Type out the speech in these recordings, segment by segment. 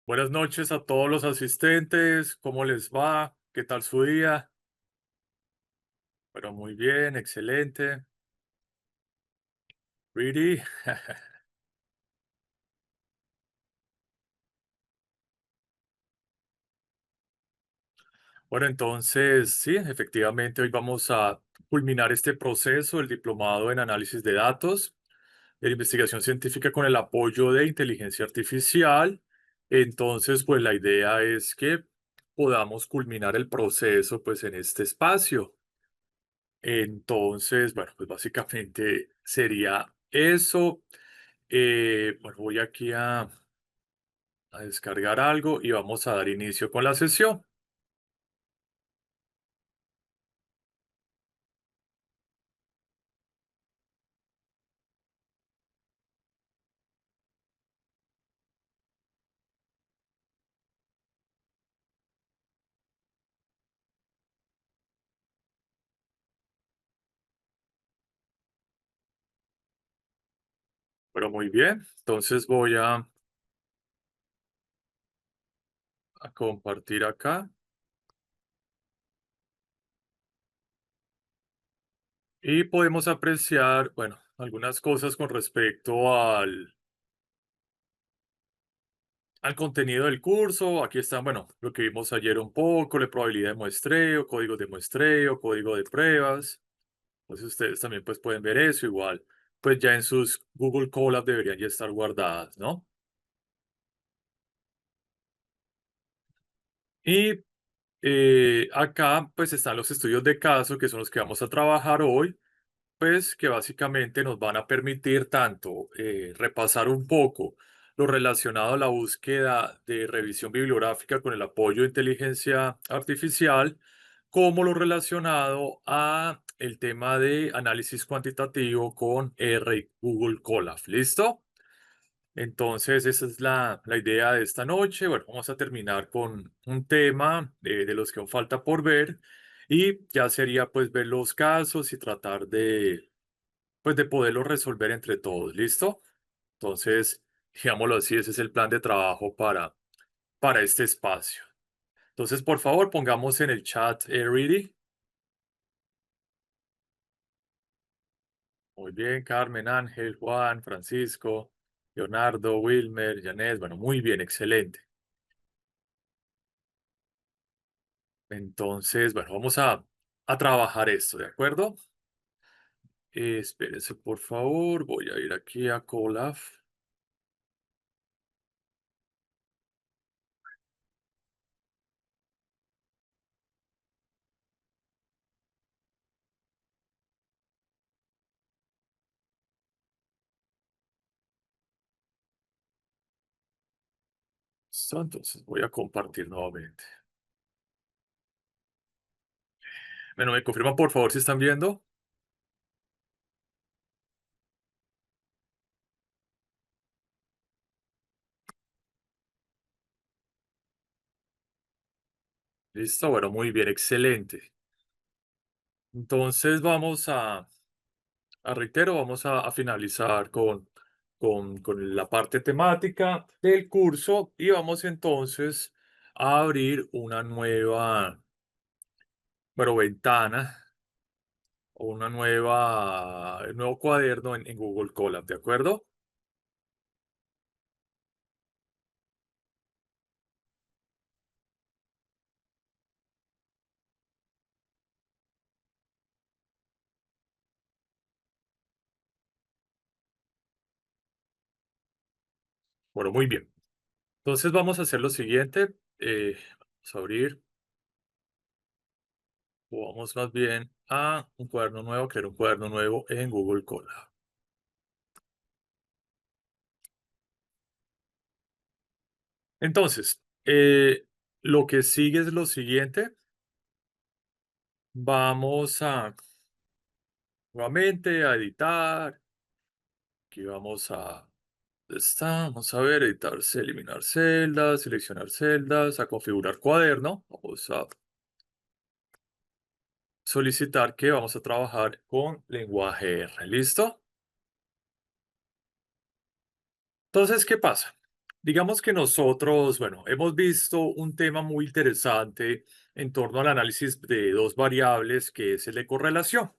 Buenas noches a todos los asistentes. ¿Cómo les va? ¿Qué tal su día? Bueno, muy bien, excelente. Really? Bueno, entonces, sí, efectivamente, hoy vamos a culminar este proceso, el diplomado en análisis de datos, de investigación científica con el apoyo de inteligencia artificial. Entonces, pues la idea es que podamos culminar el proceso, pues en este espacio. Entonces, bueno, pues básicamente sería eso. Bueno, voy aquí a descargar algo y vamos a dar inicio con la sesión. Pero muy bien, entonces voy a compartir acá y podemos apreciar, bueno, algunas cosas con respecto al contenido del curso. Aquí están, bueno, lo que vimos ayer un poco, la probabilidad de muestreo, código de pruebas. Entonces ustedes también pues pueden ver eso igual. Pues ya en sus Google Colab deberían ya estar guardadas, ¿no? Y acá pues están los estudios de caso que son los que vamos a trabajar hoy, pues que básicamente nos van a permitir tanto repasar un poco lo relacionado a la búsqueda de revisión bibliográfica con el apoyo de inteligencia artificial, como lo relacionado a el tema de análisis cuantitativo con R y Google Colab. ¿Listo? Entonces, esa es la idea de esta noche. Bueno, vamos a terminar con un tema de los que aún falta por ver y ya sería pues ver los casos y tratar pues de poderlos resolver entre todos. ¿Listo? Entonces, digámoslo así, ese es el plan de trabajo para este espacio. Entonces, por favor, pongamos en el chat ready. Muy bien, Carmen, Ángel, Juan, Francisco, Leonardo, Wilmer, Janet. Bueno, muy bien, excelente. Entonces, bueno, vamos a trabajar esto, ¿de acuerdo? Espérese, por favor. Voy a ir aquí a Colab. Listo, entonces voy a compartir nuevamente. Bueno, me confirman por favor si están viendo. Listo, bueno, muy bien, excelente. Entonces vamos reitero, vamos a finalizar con la parte temática del curso y vamos entonces a abrir una nueva, bueno, ventana o un nuevo cuaderno en Google Colab, ¿de acuerdo? Bueno, muy bien. Entonces vamos a hacer lo siguiente. Vamos a abrir, o vamos más bien a un cuaderno nuevo, crear un cuaderno nuevo en Google Colab. Entonces, lo que sigue es lo siguiente. Vamos a nuevamente a editar. Aquí vamos vamos a ver, editarse, eliminar celdas, seleccionar celdas, a configurar cuaderno. Vamos a solicitar que vamos a trabajar con lenguaje R. ¿Listo? Entonces, ¿qué pasa? Digamos que nosotros, bueno, hemos visto un tema muy interesante en torno al análisis de dos variables, que es el de correlación.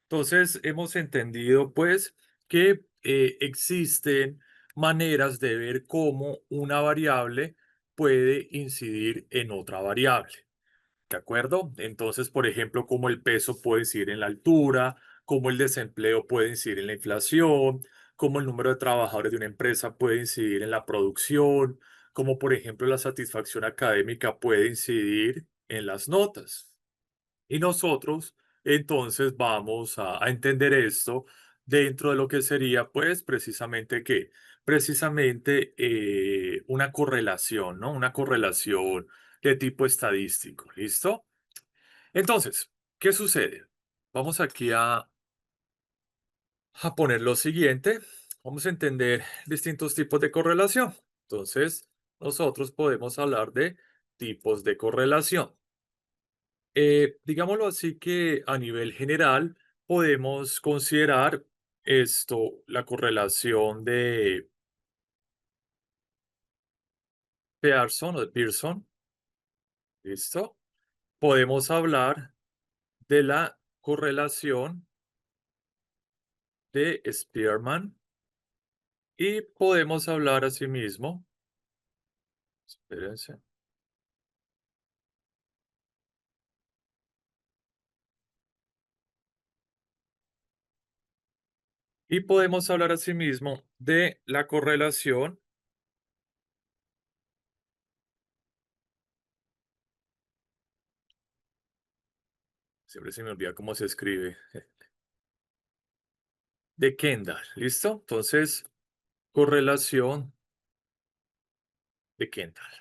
Entonces, hemos entendido, pues, que existen maneras de ver cómo una variable puede incidir en otra variable. ¿De acuerdo? Entonces, por ejemplo, cómo el peso puede incidir en la altura, cómo el desempleo puede incidir en la inflación, cómo el número de trabajadores de una empresa puede incidir en la producción, cómo, por ejemplo, la satisfacción académica puede incidir en las notas. Y nosotros, entonces, vamos a entender esto dentro de lo que sería, pues, precisamente qué, precisamente una correlación, ¿no? Una correlación de tipo estadístico, ¿listo? Entonces, ¿qué sucede? Vamos aquí a poner lo siguiente. Vamos a entender distintos tipos de correlación. Entonces, nosotros podemos hablar de tipos de correlación. Digámoslo así que a nivel general podemos considerar esto, la correlación de Pearson o de Pearson, ¿listo? Podemos hablar de la correlación de Spearman y podemos hablar asimismo, espérense, y podemos hablar asimismo de la correlación, siempre se me olvida cómo se escribe, de Kendall, ¿listo? Entonces, correlación de Kendall.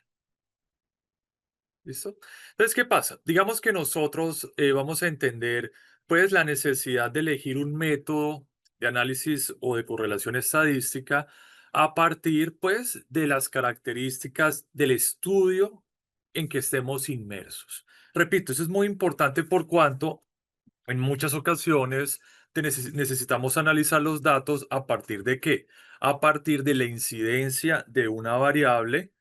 ¿Listo? Entonces, ¿qué pasa? Digamos que nosotros vamos a entender, pues, la necesidad de elegir un método de análisis o de correlación estadística a partir, pues, de las características del estudio en que estemos inmersos. Repito, eso es muy importante por cuanto en muchas ocasiones necesitamos analizar los datos a partir de qué? A partir de la incidencia de una variable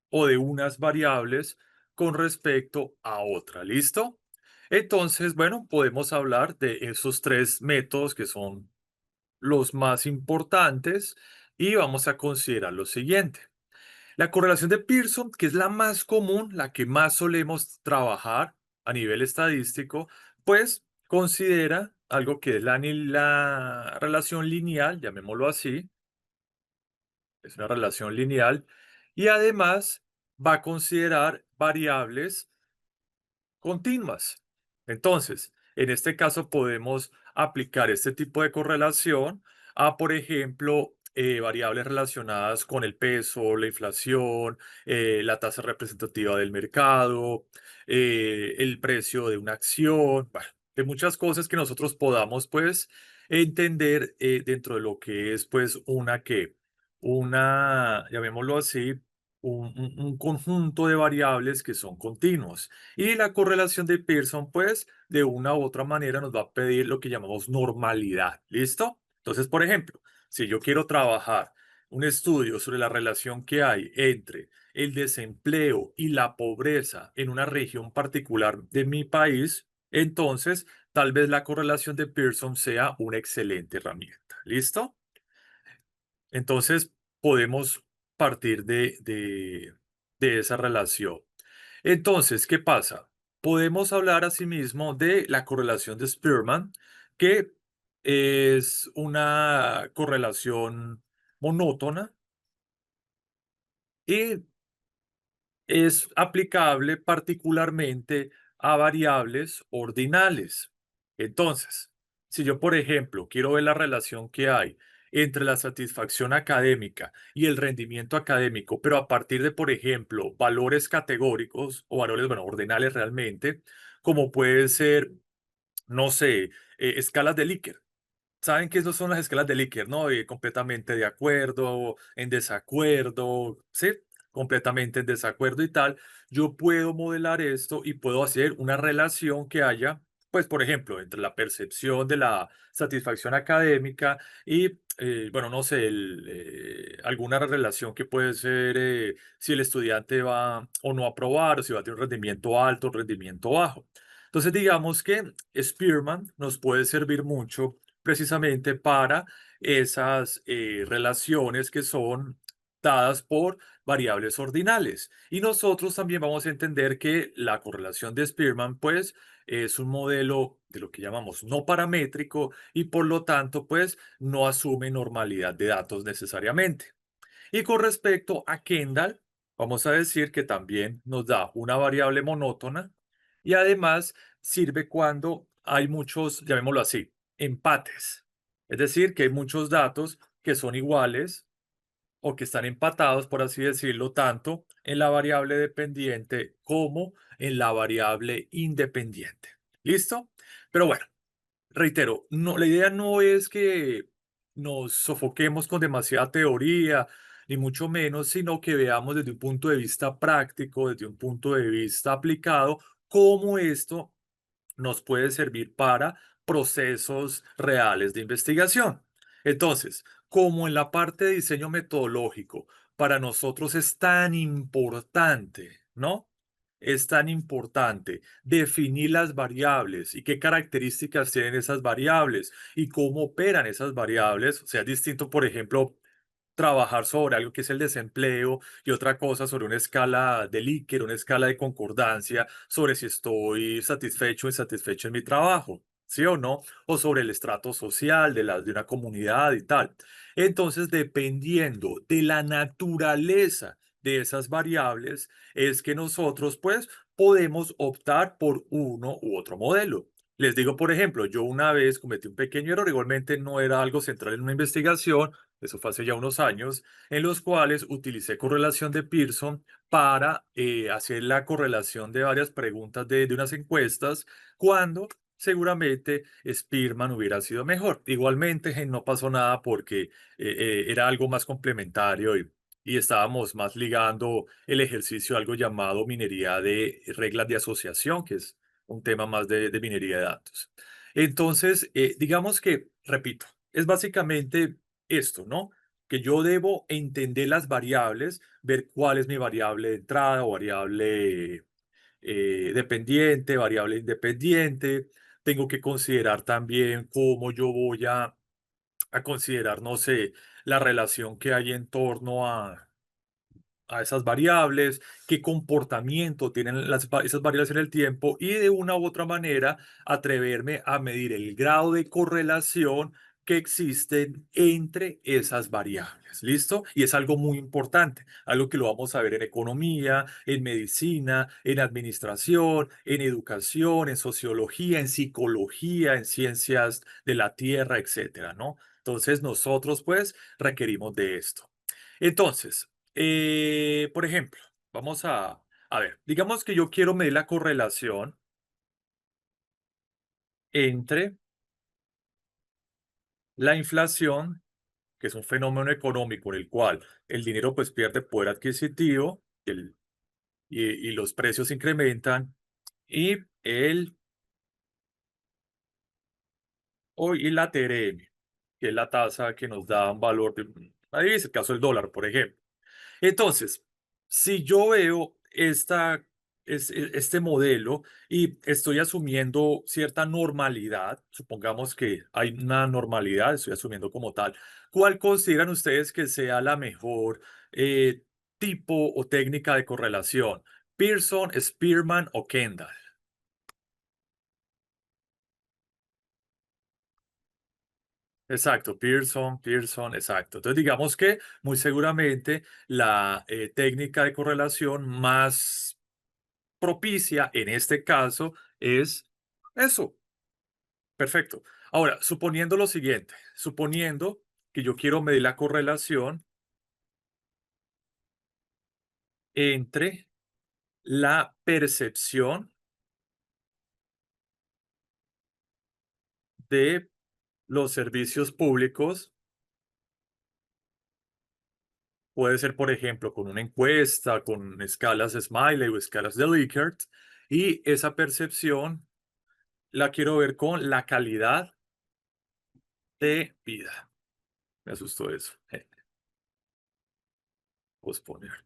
o de unas variables con respecto a otra. ¿Listo? Entonces, bueno, podemos hablar de esos tres métodos que son los más importantes y vamos a considerar lo siguiente. La correlación de Pearson, que es la más común, la que más solemos trabajar a nivel estadístico, pues considera algo que es la relación lineal, llamémoslo así, es una relación lineal, y además va a considerar variables continuas. Entonces, en este caso podemos aplicar este tipo de correlación a, por ejemplo, variables relacionadas con el peso, la inflación, la tasa representativa del mercado, el precio de una acción, bueno, de muchas cosas que nosotros podamos, pues, entender dentro de lo que es, pues, una, llamémoslo así, un conjunto de variables que son continuos. Y la correlación de Pearson, pues, de una u otra manera nos va a pedir lo que llamamos normalidad. ¿Listo? Entonces, por ejemplo, si yo quiero trabajar un estudio sobre la relación que hay entre el desempleo y la pobreza en una región particular de mi país, entonces tal vez la correlación de Pearson sea una excelente herramienta. ¿Listo? Entonces podemos partir de esa relación. Entonces, ¿qué pasa? Podemos hablar asimismo de la correlación de Spearman, que es una correlación monótona y es aplicable particularmente a variables ordinales. Entonces, si yo, por ejemplo, quiero ver la relación que hay entre la satisfacción académica y el rendimiento académico, pero a partir de, por ejemplo, valores categóricos o valores, bueno, ordinales realmente, como puede ser, no sé, escalas de Likert. Saben que esas son las escalas de Likert, ¿no? Completamente de acuerdo, en desacuerdo, ¿sí? Completamente en desacuerdo y tal. Yo puedo modelar esto y puedo hacer una relación que haya, pues, por ejemplo, entre la percepción de la satisfacción académica y, bueno, no sé, alguna relación que puede ser si el estudiante va o no a aprobar, o si va a tener un rendimiento alto o rendimiento bajo. Entonces, digamos que Spearman nos puede servir mucho precisamente para esas relaciones que son dadas por variables ordinales. Y nosotros también vamos a entender que la correlación de Spearman, pues, es un modelo de lo que llamamos no paramétrico y por lo tanto, pues, no asume normalidad de datos necesariamente. Y con respecto a Kendall, vamos a decir que también nos da una variable monótona y además sirve cuando hay muchos, llamémoslo así, empates. Es decir, que hay muchos datos que son iguales o que están empatados, por así decirlo, tanto en la variable dependiente como en la variable independiente. ¿Listo? Pero bueno, reitero, no, la idea no es que nos sofoquemos con demasiada teoría, ni mucho menos, sino que veamos desde un punto de vista práctico, desde un punto de vista aplicado, cómo esto nos puede servir para procesos reales de investigación. Entonces, como en la parte de diseño metodológico, para nosotros es tan importante, ¿no? Es tan importante definir las variables y qué características tienen esas variables y cómo operan esas variables. O sea, es distinto, por ejemplo, trabajar sobre algo que es el desempleo y otra cosa sobre una escala de Likert, una escala de concordancia, sobre si estoy satisfecho o insatisfecho en mi trabajo, ¿sí o no? O sobre el estrato social de una comunidad y tal. Entonces, dependiendo de la naturaleza de esas variables, es que nosotros, pues, podemos optar por uno u otro modelo. Les digo, por ejemplo, yo una vez cometí un pequeño error, igualmente no era algo central en una investigación, eso fue hace ya unos años, en los cuales utilicé correlación de Pearson para hacer la correlación de varias preguntas de unas encuestas, cuando seguramente Spearman hubiera sido mejor. Igualmente, no pasó nada porque era algo más complementario y estábamos más ligando el ejercicio a algo llamado minería de reglas de asociación, que es un tema más de minería de datos. Entonces, digamos que, repito, es básicamente esto, ¿no? Que yo debo entender las variables, ver cuál es mi variable de entrada o variable dependiente, variable independiente. Tengo que considerar también cómo yo voy a considerar, no sé, la relación que hay en torno a esas variables, qué comportamiento tienen esas variables en el tiempo y de una u otra manera atreverme a medir el grado de correlación que existen entre esas variables. ¿Listo? Y es algo muy importante, algo que lo vamos a ver en economía, en medicina, en administración, en educación, en sociología, en psicología, en ciencias de la tierra, etcétera, ¿no? Entonces nosotros pues requerimos de esto. Entonces, por ejemplo, vamos a ver, digamos que yo quiero medir la correlación entre la inflación, que es un fenómeno económico en el cual el dinero pues pierde poder adquisitivo y los precios se incrementan, y y la TRM, que es la tasa que nos da un valor de, ahí es el caso del dólar, por ejemplo. Entonces, si yo veo este modelo y estoy asumiendo cierta normalidad, supongamos que hay una normalidad, estoy asumiendo como tal, ¿cuál consideran ustedes que sea la mejor tipo o técnica de correlación? ¿Pearson, Spearman o Kendall? Exacto, Pearson, exacto. Entonces, digamos que muy seguramente la técnica de correlación más propicia en este caso es eso. Perfecto. Ahora, suponiendo lo siguiente, suponiendo que yo quiero medir la correlación entre la percepción de los servicios públicos, puede ser, por ejemplo, con una encuesta, con escalas Smiley o escalas de Likert, y esa percepción la quiero ver con la calidad de vida. Me asustó eso. Posponer.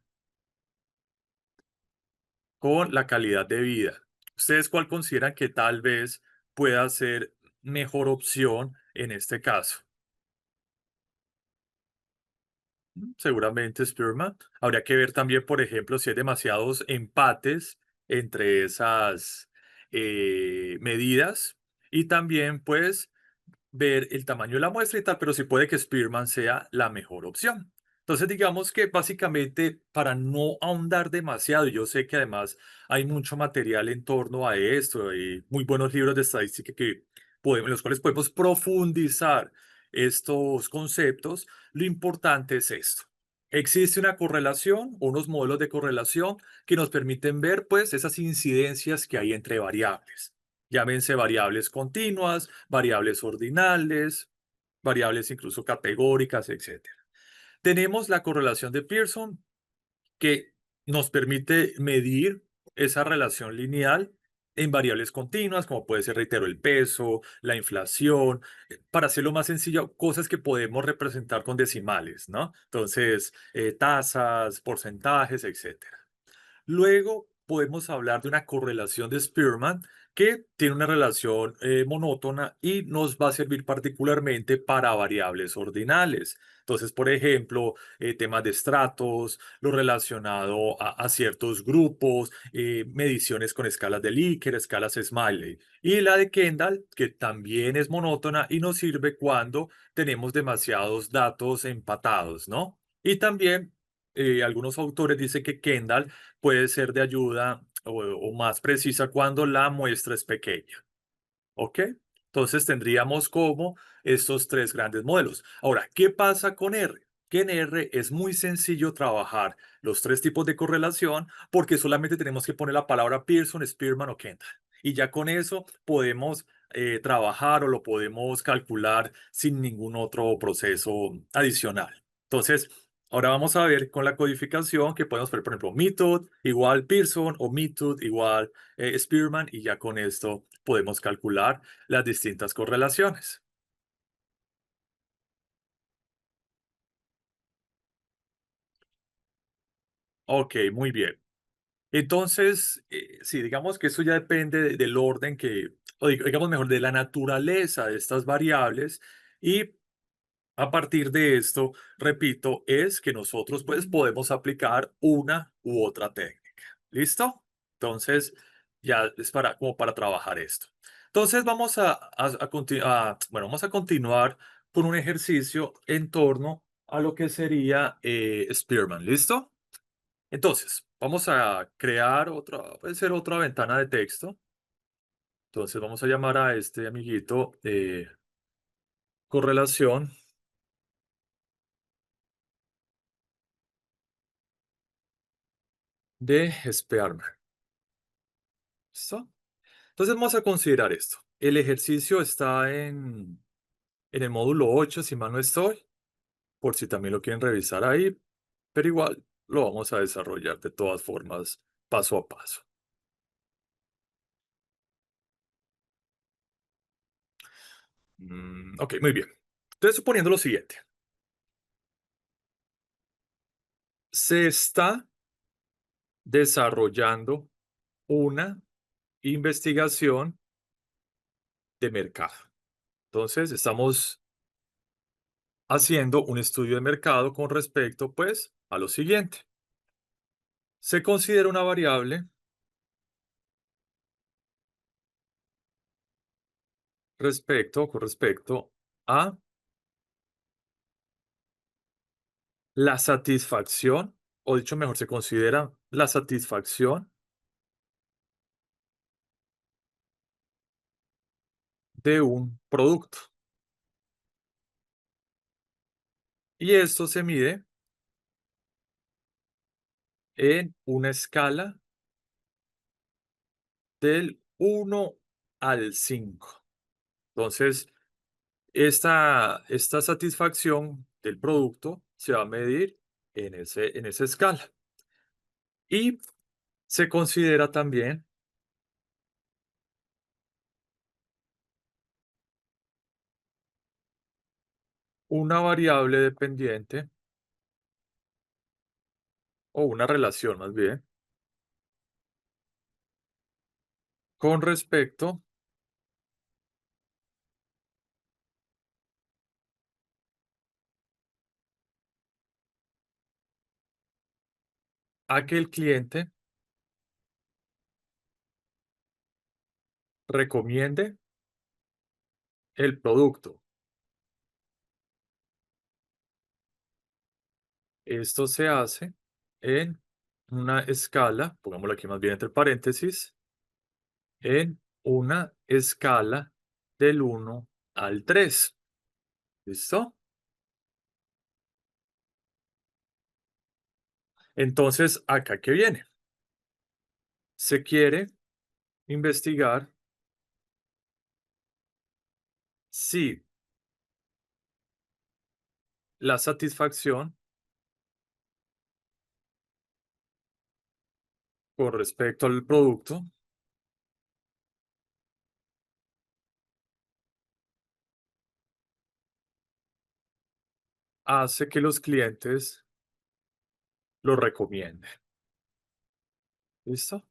Con la calidad de vida. ¿Ustedes cuál consideran que tal vez pueda ser mejor opción en este caso? Seguramente Spearman. Habría que ver también, por ejemplo, si hay demasiados empates entre esas medidas y también, pues, ver el tamaño de la muestra y tal, pero sí puede que Spearman sea la mejor opción. Entonces, digamos que básicamente para no ahondar demasiado, y yo sé que además hay mucho material en torno a esto, hay muy buenos libros de estadística que en los cuales podemos profundizar estos conceptos, lo importante es esto. Existe una correlación, unos modelos de correlación que nos permiten ver pues esas incidencias que hay entre variables. Llámense variables continuas, variables ordinales, variables incluso categóricas, etcétera. Tenemos la correlación de Pearson que nos permite medir esa relación lineal en variables continuas, como puede ser, reitero, el peso, la inflación, para hacerlo más sencillo, cosas que podemos representar con decimales, ¿no? Entonces, tasas, porcentajes, etcétera. Luego podemos hablar de una correlación de Spearman que tiene una relación monótona y nos va a servir particularmente para variables ordinales. Entonces, por ejemplo, temas de estratos, lo relacionado a ciertos grupos, mediciones con escalas de Likert, escalas Smiley. Y la de Kendall, que también es monótona y nos sirve cuando tenemos demasiados datos empatados, ¿no? Y también algunos autores dicen que Kendall puede ser de ayuda o más precisa cuando la muestra es pequeña. ¿Ok? Entonces tendríamos como estos tres grandes modelos. Ahora, ¿qué pasa con R? Que en R es muy sencillo trabajar los tres tipos de correlación porque solamente tenemos que poner la palabra Pearson, Spearman o Kendall. Y ya con eso podemos trabajar o lo podemos calcular sin ningún otro proceso adicional. Entonces, ahora vamos a ver con la codificación que podemos poner, por ejemplo, method igual Pearson o method igual Spearman y ya con esto podemos calcular las distintas correlaciones. Ok, muy bien. Entonces, sí, digamos que eso ya depende del orden que, o digamos mejor, de la naturaleza de estas variables y a partir de esto, repito, es que nosotros pues podemos aplicar una u otra técnica. ¿Listo? Entonces, ya es para, como para trabajar esto. Entonces, vamos bueno, vamos a continuar con un ejercicio en torno a lo que sería Spearman. ¿Listo? Entonces, vamos a crear otra, puede ser otra ventana de texto. Entonces, vamos a llamar a este amiguito correlación de Spearman. ¿Listo? Entonces vamos a considerar esto. El ejercicio está en el módulo 8 si mal no estoy, por si también lo quieren revisar ahí, pero igual lo vamos a desarrollar de todas formas, paso a paso. Ok, muy bien. Entonces, suponiendo lo siguiente, se está desarrollando una investigación de mercado. Entonces, estamos haciendo un estudio de mercado con respecto, pues, a lo siguiente. Se considera una variable con respecto a la satisfacción, o dicho mejor, se considera la satisfacción de un producto. Y esto se mide en una escala del 1 al 5. Entonces, esta satisfacción del producto se va a medir en esa escala. Y se considera también una variable dependiente o una relación más bien con respecto a que el cliente recomiende el producto. Esto se hace en una escala, pongámoslo aquí más bien entre paréntesis, en una escala del 1 al 3. ¿Listo? Entonces, ¿acá qué viene? Se quiere investigar si la satisfacción con respecto al producto hace que los clientes lo recomienden. ¿Listo?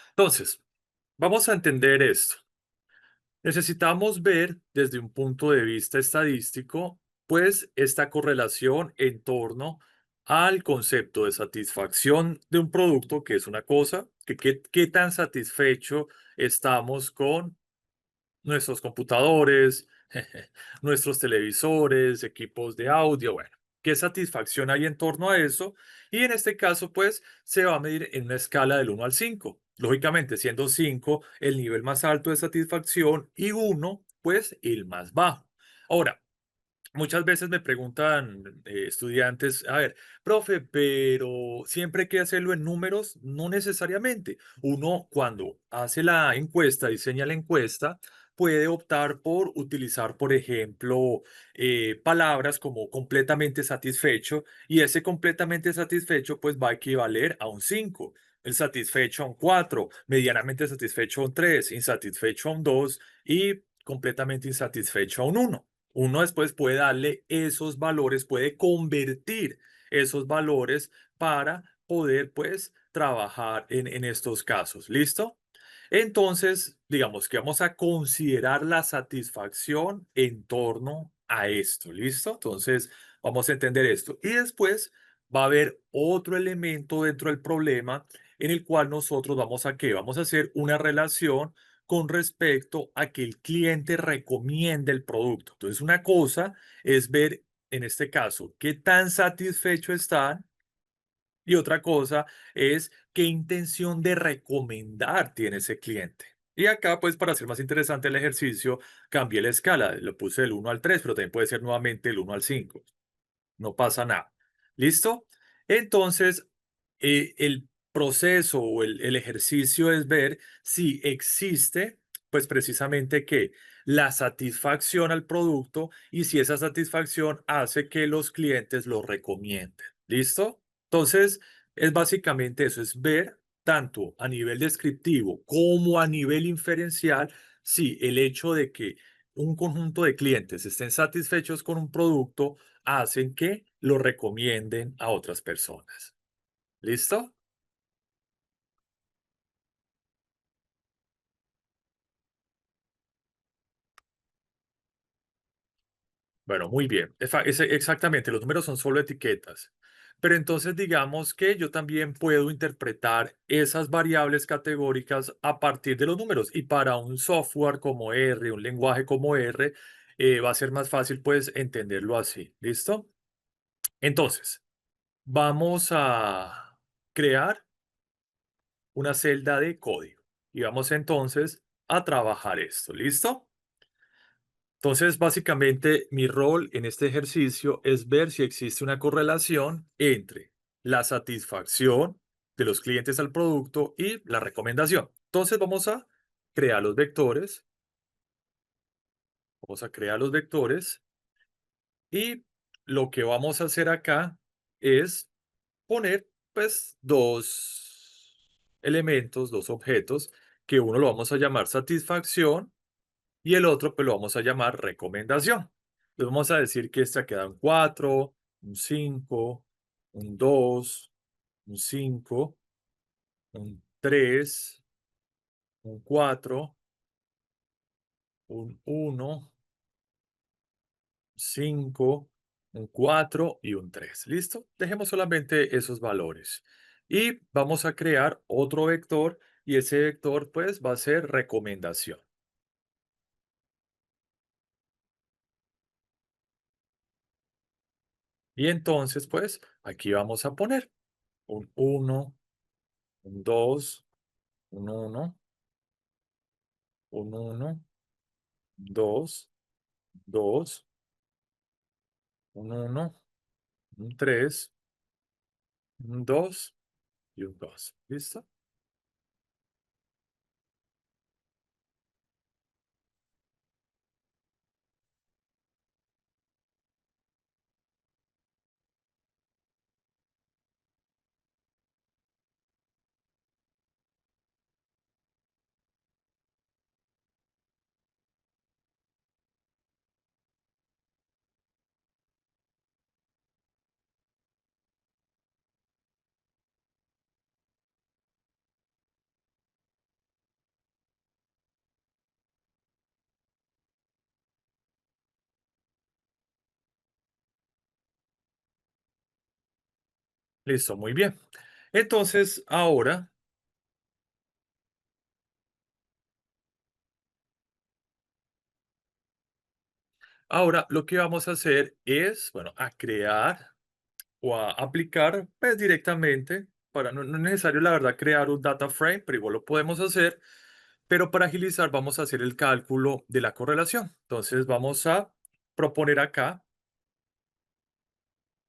Entonces, vamos a entender esto. Necesitamos ver desde un punto de vista estadístico, pues, esta correlación en torno al concepto de satisfacción de un producto, que es una cosa, que qué tan satisfecho estamos con nuestros computadores, nuestros televisores, equipos de audio, bueno, qué satisfacción hay en torno a eso. Y en este caso, pues, se va a medir en una escala del 1 al 5. Lógicamente, siendo 5 el nivel más alto de satisfacción y 1, pues, el más bajo. Ahora, muchas veces me preguntan estudiantes, a ver, profe, pero siempre hay que hacerlo en números, no necesariamente. Uno cuando hace la encuesta, diseña la encuesta, puede optar por utilizar, por ejemplo, palabras como completamente satisfecho y ese completamente satisfecho pues va a equivaler a un 5, el satisfecho a un 4, medianamente satisfecho a un 3, insatisfecho a un 2 y completamente insatisfecho a un 1. Uno después puede darle esos valores, puede convertir esos valores para poder, pues, trabajar en estos casos. ¿Listo? Entonces, digamos que vamos a considerar la satisfacción en torno a esto. ¿Listo? Entonces, vamos a entender esto. Y después va a haber otro elemento dentro del problema en el cual nosotros vamos a ¿qué? Vamos a hacer una relación con respecto a que el cliente recomiende el producto. Entonces, una cosa es ver, en este caso, qué tan satisfecho están y otra cosa es qué intención de recomendar tiene ese cliente. Y acá, pues, para hacer más interesante el ejercicio, cambié la escala, lo puse del 1 al 3, pero también puede ser nuevamente del 1 al 5. No pasa nada. ¿Listo? Entonces, el proceso o el ejercicio es ver si existe, pues precisamente que la satisfacción al producto y si esa satisfacción hace que los clientes lo recomienden. ¿Listo? Entonces, es básicamente eso, es ver tanto a nivel descriptivo como a nivel inferencial si el hecho de que un conjunto de clientes estén satisfechos con un producto hacen que lo recomienden a otras personas. ¿Listo? Bueno, muy bien. Exactamente, los números son solo etiquetas. Pero entonces digamos que yo también puedo interpretar esas variables categóricas a partir de los números. Y para un software como R, un lenguaje como R, va a ser más fácil pues entenderlo así. ¿Listo? Entonces, vamos a crear una celda de código. Y vamos entonces a trabajar esto. ¿Listo? Entonces, básicamente, mi rol en este ejercicio es ver si existe una correlación entre la satisfacción de los clientes al producto y la recomendación. Entonces, vamos a crear los vectores. Vamos a crear los vectores y lo que vamos a hacer acá es poner, pues, dos elementos, dos objetos, que uno lo vamos a llamar satisfacción y el otro, pues, lo vamos a llamar recomendación. Le vamos a decir que esta queda un 4, un 5, un 2, un 5, un 3, un 4, un 1, 5, un 4 y un 3. ¿Listo? Dejemos solamente esos valores. Y vamos a crear otro vector y ese vector pues va a ser recomendación. Y entonces pues aquí vamos a poner un 1, un 2, un 1, un 1, 2, 2, un 1, un 3, un 2 y un 2. ¿Listo? Listo, muy bien. Entonces, ahora lo que vamos a hacer es, bueno, a crear o a aplicar pues, directamente, no es necesario la verdad crear un data frame, pero igual lo podemos hacer, pero para agilizar vamos a hacer el cálculo de la correlación. Entonces vamos a proponer acá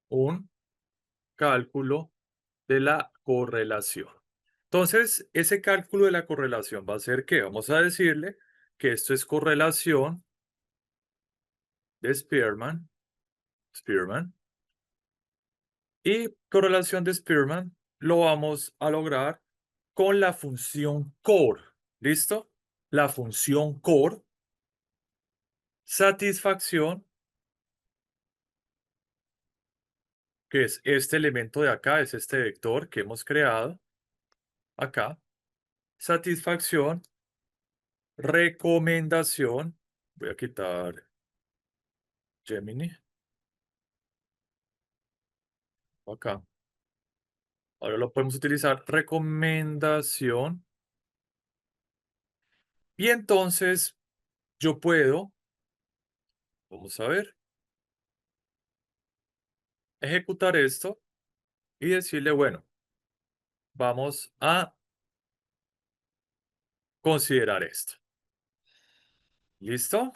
un cálculo de la correlación. Entonces, ese cálculo de la correlación va a ser que vamos a decirle que esto es correlación de Spearman, y correlación de Spearman lo vamos a lograr con la función core. ¿Listo? La función core, satisfacción, que es este elemento de acá, es este vector que hemos creado acá. Satisfacción, recomendación. Voy a quitar Gemini acá. Ahora lo podemos utilizar recomendación. Y entonces yo puedo, vamos a ver, ejecutar esto y decirle, bueno, vamos a considerar esto. ¿Listo?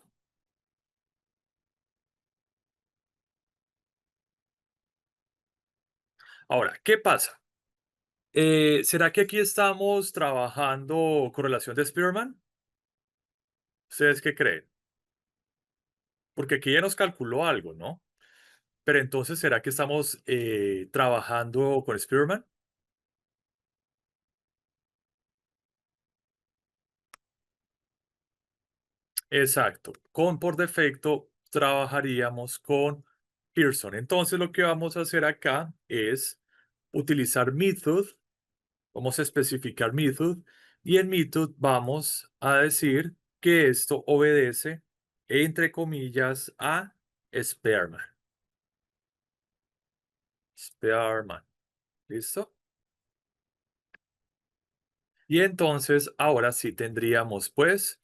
Ahora, ¿qué pasa? ¿Será que aquí estamos trabajando correlación de Spearman? ¿Ustedes qué creen? Porque aquí ya nos calculó algo, ¿no? Pero entonces, ¿será que estamos trabajando con Spearman? Exacto. Por defecto trabajaríamos con Pearson. Entonces, lo que vamos a hacer acá es utilizar method. Vamos a especificar method y en method vamos a decir que esto obedece, entre comillas, a Spearman. Spearman. ¿Listo? Y entonces ahora sí tendríamos pues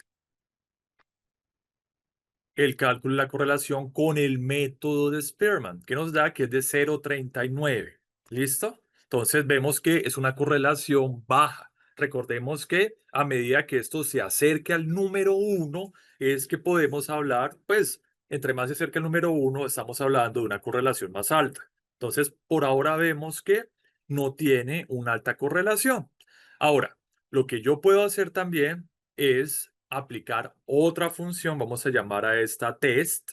el cálculo de la correlación con el método de Spearman, que nos da que es de 0,39. ¿Listo? Entonces vemos que es una correlación baja. Recordemos que a medida que esto se acerque al número uno, es que podemos hablar, pues, entre más se acerca el número uno, estamos hablando de una correlación más alta. Entonces, por ahora vemos que no tiene una alta correlación. Ahora, lo que yo puedo hacer también es aplicar otra función, vamos a llamar a esta test,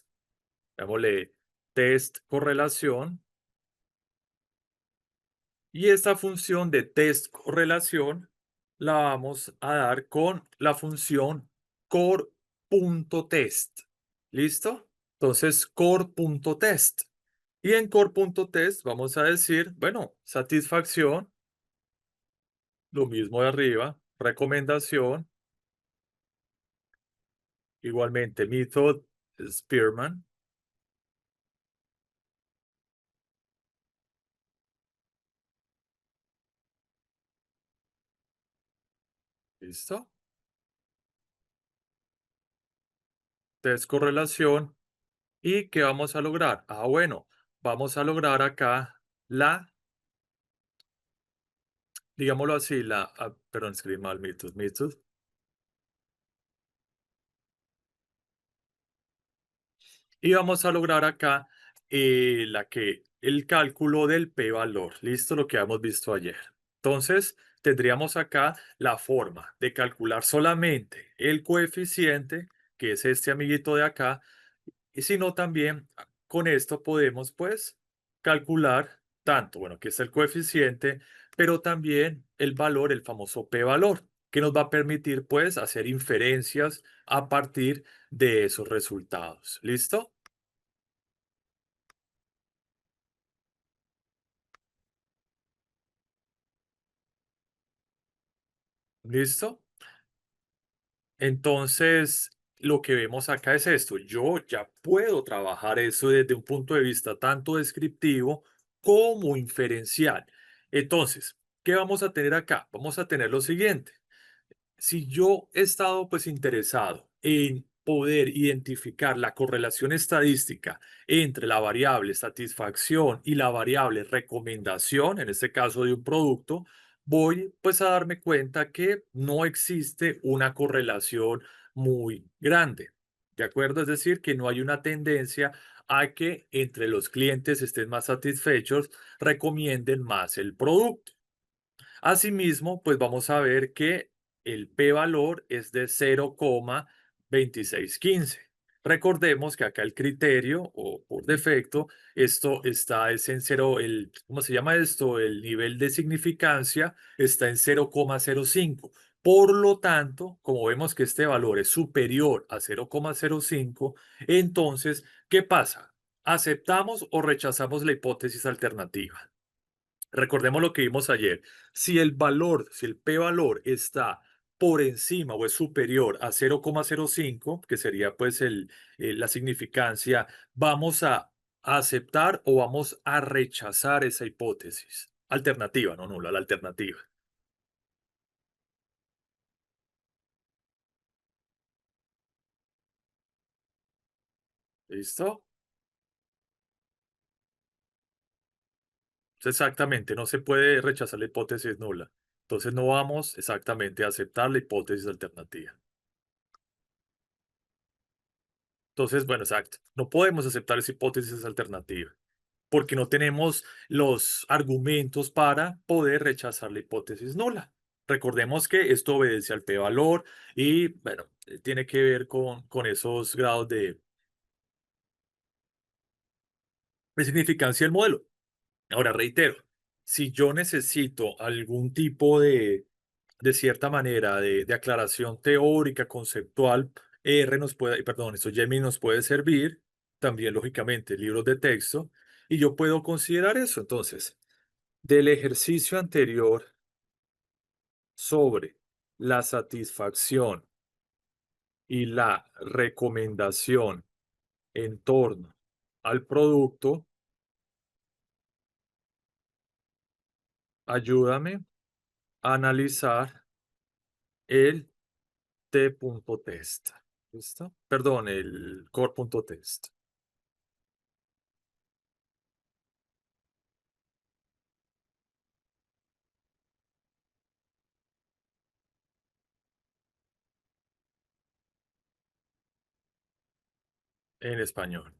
llamémosle test correlación, y esta función de test correlación la vamos a dar con la función core.test. ¿Listo? Entonces, core.test. Y en core.test vamos a decir, bueno, satisfacción, lo mismo de arriba, recomendación, igualmente method Spearman, ¿listo? Test correlación. ¿Y qué vamos a lograr? Ah, bueno, vamos a lograr acá la, digámoslo así, perdón, escribí mal, method, y vamos a lograr acá el cálculo del p-valor, listo, lo que hemos visto ayer. Entonces, tendríamos acá la forma de calcular solamente el coeficiente, que es este amiguito de acá, y sino también con esto podemos pues calcular tanto, bueno, que es el coeficiente, pero también el valor, el famoso p-valor, que nos va a permitir pues hacer inferencias a partir de esos resultados. ¿Listo? ¿Listo? Entonces, lo que vemos acá es esto. Yo ya puedo trabajar eso desde un punto de vista tanto descriptivo como inferencial. Entonces, ¿qué vamos a tener acá? Vamos a tener lo siguiente. Si yo he estado pues interesado en poder identificar la correlación estadística entre la variable satisfacción y la variable recomendación, en este caso de un producto, voy pues a darme cuenta que no existe una correlación muy grande. ¿De acuerdo? Es decir, que no hay una tendencia a que entre los clientes estén más satisfechos, recomienden más el producto. Asimismo, pues vamos a ver que el p-valor es de 0,2615. Recordemos que acá el criterio o por defecto, esto está es en cero, ¿cómo se llama esto? El nivel de significancia está en 0,05. Por lo tanto, como vemos que este valor es superior a 0,05, entonces, ¿qué pasa? ¿Aceptamos o rechazamos la hipótesis alternativa? Recordemos lo que vimos ayer. Si el p-valor está por encima o es superior a 0,05, que sería pues la significancia, vamos a aceptar o vamos a rechazar esa hipótesis. Alternativa, no nula, la alternativa. ¿Listo? Exactamente, no se puede rechazar la hipótesis nula. Entonces no vamos exactamente a aceptar la hipótesis alternativa. Entonces, bueno, exacto. No podemos aceptar esa hipótesis alternativa porque no tenemos los argumentos para poder rechazar la hipótesis nula. Recordemos que esto obedece al p-valor y, bueno, tiene que ver con esos grados de significancia del modelo. Ahora, reitero, si yo necesito algún tipo de cierta manera de aclaración teórica, conceptual, perdón, esto Gemini nos puede servir, también lógicamente libros de texto, y yo puedo considerar eso. Entonces, del ejercicio anterior sobre la satisfacción y la recomendación en torno al producto, ayúdame a analizar el t.test. ¿Listo? Perdón, el core.test en español.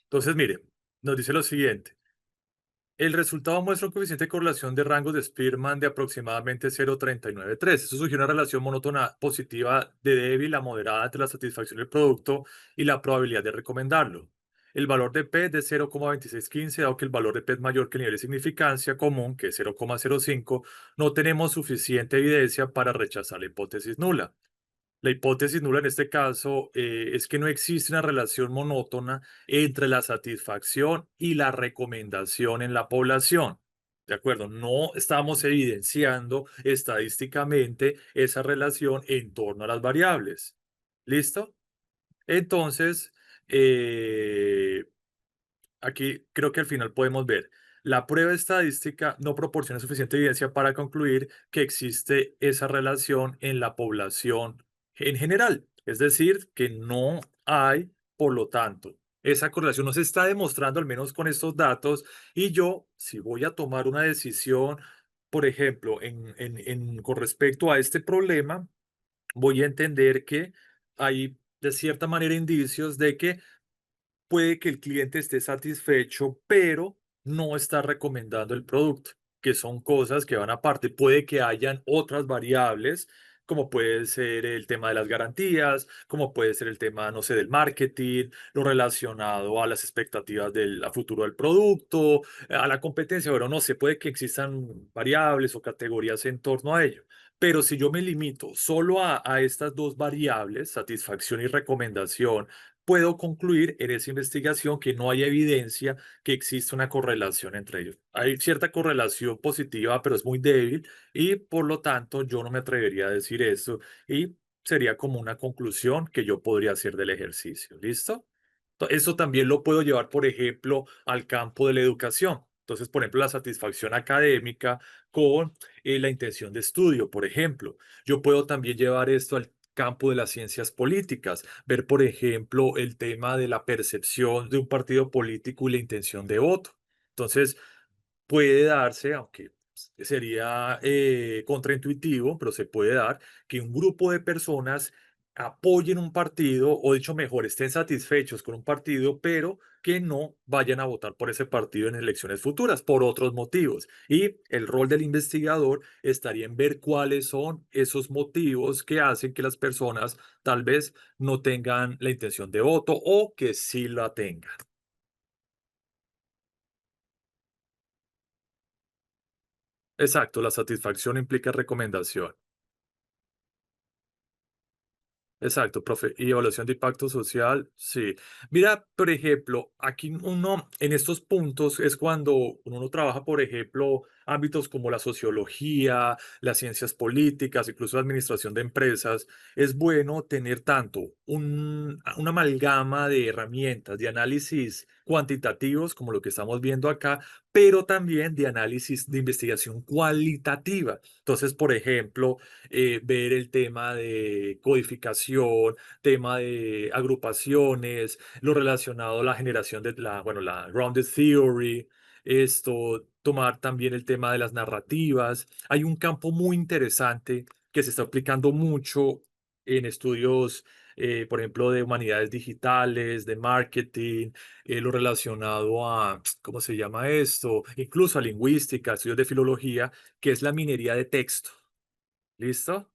Entonces, mire, nos dice lo siguiente. El resultado muestra un coeficiente de correlación de rangos de Spearman de aproximadamente 0,393. Eso sugiere una relación monótona positiva de débil a moderada entre la satisfacción del producto y la probabilidad de recomendarlo. El valor de P es de 0,2615, dado que el valor de P es mayor que el nivel de significancia común, que es 0,05, no tenemos suficiente evidencia para rechazar la hipótesis nula. La hipótesis nula en este caso es que no existe una relación monótona entre la satisfacción y la recomendación en la población. ¿De acuerdo? No estamos evidenciando estadísticamente esa relación en torno a las variables. ¿Listo? Entonces, eh, aquí creo que al final podemos ver, la prueba estadística no proporciona suficiente evidencia para concluir que existe esa relación en la población en general. Es decir, que no hay, por lo tanto, esa correlación no se está demostrando, al menos con estos datos, y yo, si voy a tomar una decisión, por ejemplo, con respecto a este problema, voy a entender que hay, de cierta manera, indicios de que puede que el cliente esté satisfecho, pero no está recomendando el producto, que son cosas que van aparte. Puede que hayan otras variables, como puede ser el tema de las garantías, como puede ser el tema, no sé, del marketing, lo relacionado a las expectativas del a futuro del producto, a la competencia. Bueno, no sé, puede que existan variables o categorías en torno a ello. Pero si yo me limito solo a estas dos variables, satisfacción y recomendación, puedo concluir en esa investigación que no hay evidencia que existe una correlación entre ellos. Hay cierta correlación positiva, pero es muy débil y por lo tanto yo no me atrevería a decir eso y sería como una conclusión que yo podría hacer del ejercicio. ¿Listo? Eso también lo puedo llevar, por ejemplo, al campo de la educación. Entonces, por ejemplo, la satisfacción académica con la intención de estudio, por ejemplo. Yo puedo también llevar esto al campo de las ciencias políticas, ver, por ejemplo, el tema de la percepción de un partido político y la intención de voto. Entonces, puede darse, aunque sería contraintuitivo, pero se puede dar que un grupo de personas apoyen un partido, o dicho mejor, estén satisfechos con un partido, pero que no vayan a votar por ese partido en elecciones futuras por otros motivos. Y el rol del investigador estaría en ver cuáles son esos motivos que hacen que las personas tal vez no tengan la intención de voto o que sí la tengan. Exacto, la satisfacción implica recomendación. Exacto, profe. Y evaluación de impacto social, sí. Mira, por ejemplo, aquí uno, en estos puntos es cuando uno trabaja, por ejemplo, ámbitos como la sociología, las ciencias políticas, incluso la administración de empresas, es bueno tener tanto una amalgama de herramientas de análisis cuantitativos, como lo que estamos viendo acá, pero también de análisis de investigación cualitativa. Entonces, por ejemplo, ver el tema de codificación, tema de agrupaciones, lo relacionado a la generación de bueno, la grounded theory, esto, tomar también el tema de las narrativas. Hay un campo muy interesante que se está aplicando mucho en estudios, por ejemplo, de humanidades digitales, de marketing, lo relacionado a, ¿cómo se llama esto? Incluso a lingüística, estudios de filología, que es la minería de texto. ¿Listo?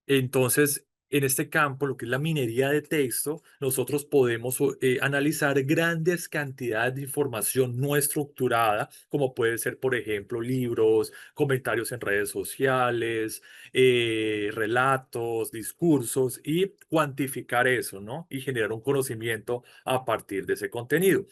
Entonces, en este campo, lo que es la minería de texto, nosotros podemos analizar grandes cantidades de información no estructurada, como puede ser, por ejemplo, libros, comentarios en redes sociales, relatos, discursos, y cuantificar eso, ¿no? Y generar un conocimiento a partir de ese contenido.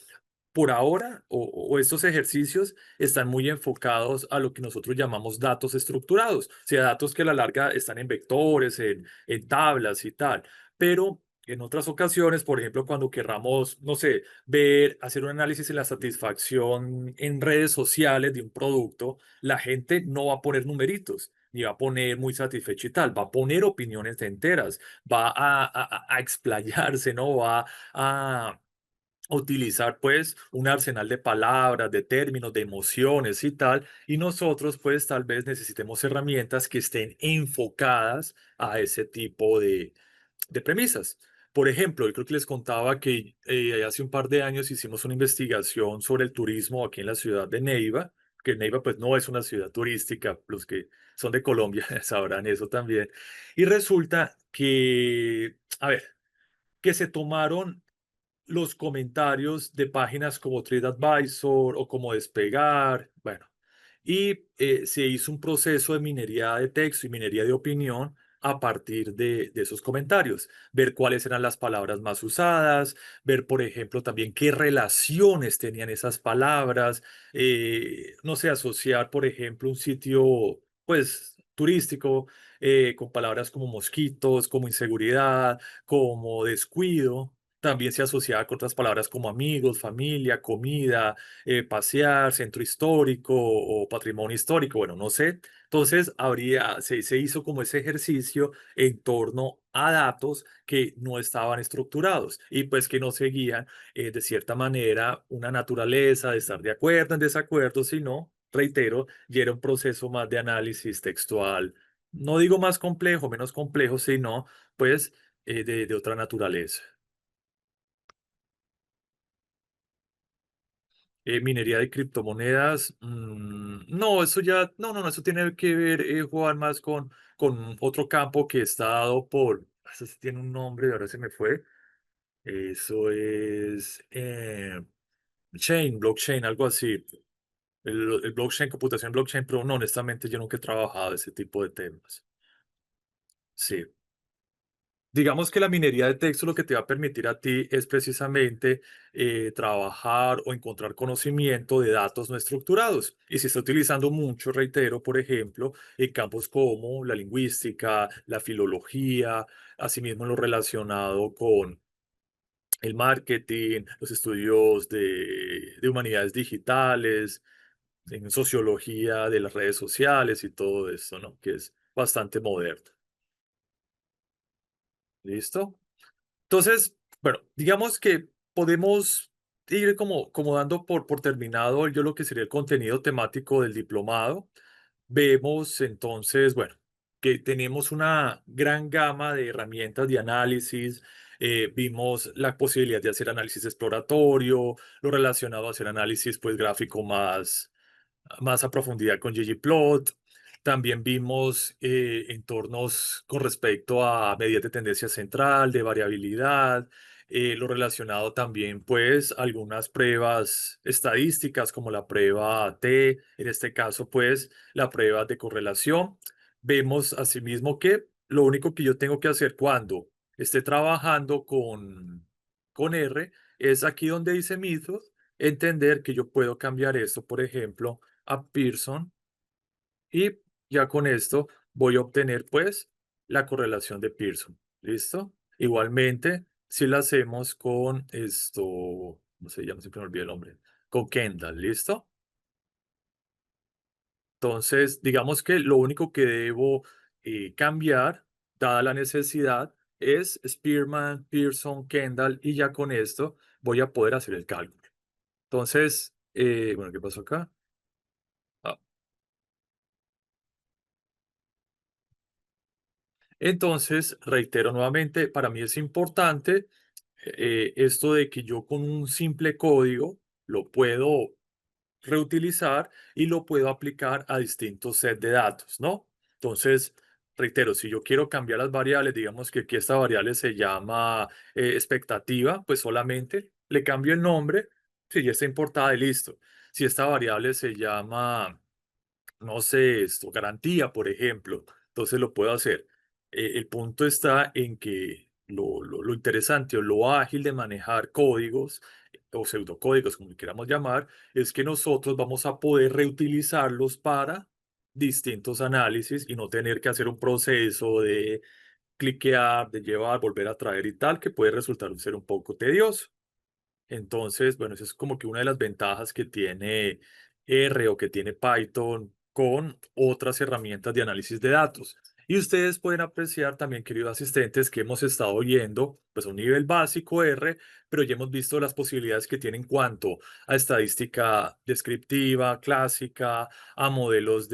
Por ahora, o estos ejercicios están muy enfocados a lo que nosotros llamamos datos estructurados, o sea, datos que a la larga están en vectores, en tablas y tal. Pero en otras ocasiones, por ejemplo, cuando querramos, no sé, ver, hacer un análisis en la satisfacción en redes sociales de un producto, la gente no va a poner numeritos, ni va a poner muy satisfecho y tal, va a poner opiniones enteras, va a explayarse, ¿no? Va a utilizar pues un arsenal de palabras, de términos, de emociones y tal, y nosotros pues tal vez necesitemos herramientas que estén enfocadas a ese tipo de premisas. Por ejemplo, yo creo que les contaba que hace un par de años hicimos una investigación sobre el turismo aquí en la ciudad de Neiva, que Neiva pues no es una ciudad turística, los que son de Colombia sabrán eso también. Y resulta que, a ver, que se tomaron los comentarios de páginas como TripAdvisor o como Despegar, bueno, y se hizo un proceso de minería de texto y minería de opinión a partir de esos comentarios, ver cuáles eran las palabras más usadas, ver, por ejemplo, también qué relaciones tenían esas palabras, no sé, asociar, por ejemplo, un sitio, pues, turístico con palabras como mosquitos, como inseguridad, como descuido, también se asociaba con otras palabras como amigos, familia, comida, pasear, centro histórico o patrimonio histórico, bueno, no sé. Entonces, se hizo como ese ejercicio en torno a datos que no estaban estructurados y pues que no seguían de cierta manera una naturaleza de estar de acuerdo, en desacuerdo, sino, reitero, ya era un proceso más de análisis textual. No digo más complejo, menos complejo, sino pues de otra naturaleza. Minería de criptomonedas, no, eso ya, no, no, no, eso tiene que ver, Juan, más con otro campo que está dado por, eso sí tiene un nombre, ahora se me fue, eso es blockchain, algo así, el blockchain, computación blockchain, pero no, honestamente yo nunca he trabajado ese tipo de temas. Sí. Digamos que la minería de texto lo que te va a permitir a ti es precisamente trabajar o encontrar conocimiento de datos no estructurados. Y se está utilizando mucho, reitero, por ejemplo, en campos como la lingüística, la filología, asimismo en lo relacionado con el marketing, los estudios de humanidades digitales, en sociología de las redes sociales y todo esto, ¿no? Que es bastante moderno. ¿Listo? Entonces, bueno, digamos que podemos ir como dando por terminado yo lo que sería el contenido temático del diplomado. Vemos entonces, bueno, que tenemos una gran gama de herramientas de análisis. Vimos la posibilidad de hacer análisis exploratorio, lo relacionado a hacer análisis pues gráfico más a profundidad con ggplot. También vimos entornos con respecto a medidas de tendencia central, de variabilidad, lo relacionado también, pues, a algunas pruebas estadísticas como la prueba T, en este caso, pues, la prueba de correlación. Vemos asimismo que lo único que yo tengo que hacer cuando esté trabajando con R es aquí donde dice Mythos, entender que yo puedo cambiar esto, por ejemplo, a Pearson y ya con esto voy a obtener pues la correlación de Pearson. ¿Listo? Igualmente, si la hacemos con esto, ¿cómo se llama? Siempre me olvido el nombre. Con Kendall, ¿listo? Entonces, digamos que lo único que debo cambiar, dada la necesidad, es Spearman, Pearson, Kendall, y ya con esto voy a poder hacer el cálculo. Entonces, bueno, ¿qué pasó acá? Ah, entonces, reitero nuevamente, para mí es importante esto de que yo con un simple código lo puedo reutilizar y lo puedo aplicar a distintos sets de datos, ¿no? Entonces, reitero, si yo quiero cambiar las variables, digamos que aquí esta variable se llama expectativa, pues solamente le cambio el nombre, si ya está importada y listo. Si esta variable se llama no sé, esto, garantía, por ejemplo. Entonces lo puedo hacer. El punto está en que lo interesante o lo ágil de manejar códigos o pseudocódigos, como le queramos llamar, es que nosotros vamos a poder reutilizarlos para distintos análisis y no tener que hacer un proceso de cliquear, de llevar, volver a traer y tal, que puede resultar ser un poco tedioso. Entonces, bueno, esa es como que una de las ventajas que tiene R o que tiene Python con otras herramientas de análisis de datos. Y ustedes pueden apreciar también, queridos asistentes, que hemos estado viendo, pues a un nivel básico R, pero ya hemos visto las posibilidades que tiene en cuanto a estadística descriptiva, clásica, a modelos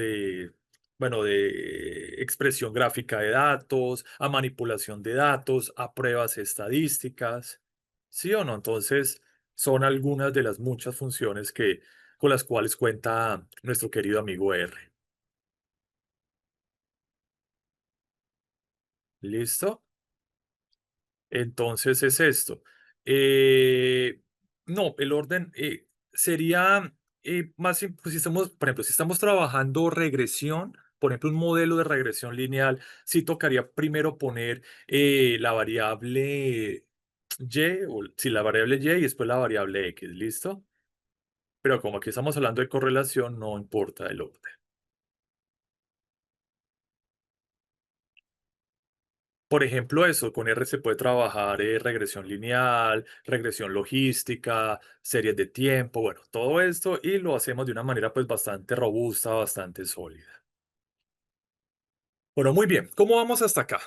bueno, de expresión gráfica de datos, a manipulación de datos, a pruebas estadísticas, ¿sí o no? Entonces, son algunas de las muchas funciones con las cuales cuenta nuestro querido amigo R. ¿Listo? Entonces es esto. Eh, no, el orden sería pues si estamos, por ejemplo, si estamos trabajando regresión, por ejemplo, un modelo de regresión lineal, sí tocaría primero poner la variable y, o sí, la variable y después la variable x, ¿listo? Pero como aquí estamos hablando de correlación, no importa el orden. Por ejemplo, eso, con R se puede trabajar regresión lineal, regresión logística, series de tiempo, bueno, todo esto y lo hacemos de una manera pues bastante robusta, bastante sólida. Bueno, muy bien, ¿cómo vamos hasta acá?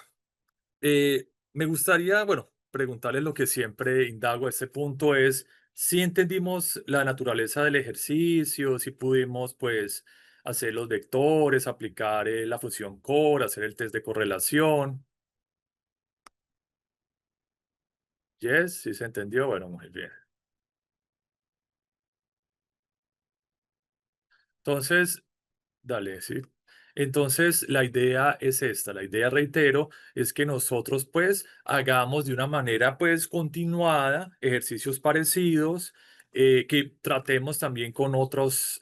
Me gustaría, bueno, preguntarles lo que siempre indago a este punto es si entendimos la naturaleza del ejercicio, si pudimos pues hacer los vectores, aplicar la función core, hacer el test de correlación. Yes, sí se entendió, bueno, muy bien. Entonces, dale, sí. Entonces, la idea es esta, la idea, reitero, es que nosotros pues hagamos de una manera pues continuada ejercicios parecidos, que tratemos también con otras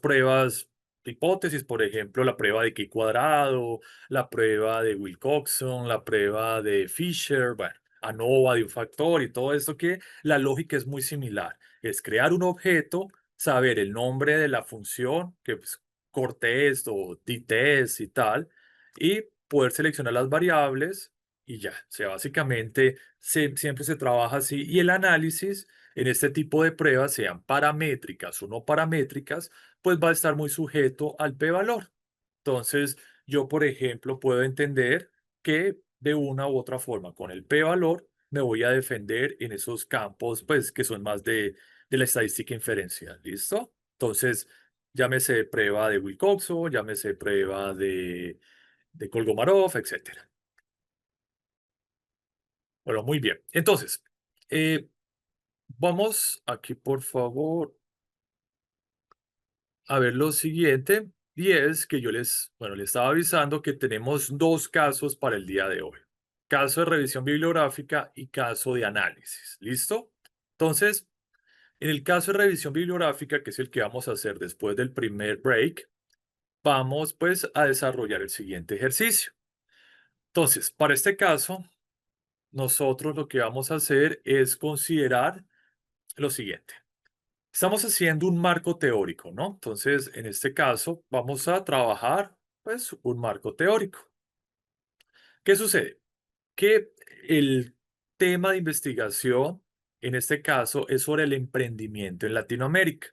pruebas de hipótesis, por ejemplo, la prueba de Q cuadrado, la prueba de Wilcoxon, la prueba de Fisher, bueno, ANOVA de un factor y todo esto que la lógica es muy similar. Es crear un objeto, saber el nombre de la función, que pues, cortest o test y tal, y poder seleccionar las variables y ya. O sea, básicamente siempre se trabaja así. Y el análisis en este tipo de pruebas, sean paramétricas o no paramétricas, pues va a estar muy sujeto al p-valor. Entonces, yo, por ejemplo, puedo entender que de una u otra forma, con el p-valor, me voy a defender en esos campos, pues, que son más de la estadística inferencial. ¿Listo? Entonces, llámese prueba de Wilcoxon, llámese prueba de Kolmogorov, etcétera. Bueno, muy bien. Entonces, eh, vamos aquí, por favor, a ver lo siguiente. Y es que bueno, les estaba avisando que tenemos dos casos para el día de hoy. Caso de revisión bibliográfica y caso de análisis. ¿Listo? Entonces, en el caso de revisión bibliográfica, que es el que vamos a hacer después del primer break, vamos pues a desarrollar el siguiente ejercicio. Entonces, para este caso, nosotros lo que vamos a hacer es considerar lo siguiente. Estamos haciendo un marco teórico, ¿no? Entonces, en este caso, vamos a trabajar, pues, un marco teórico. ¿Qué sucede? Que el tema de investigación, en este caso, es sobre el emprendimiento en Latinoamérica.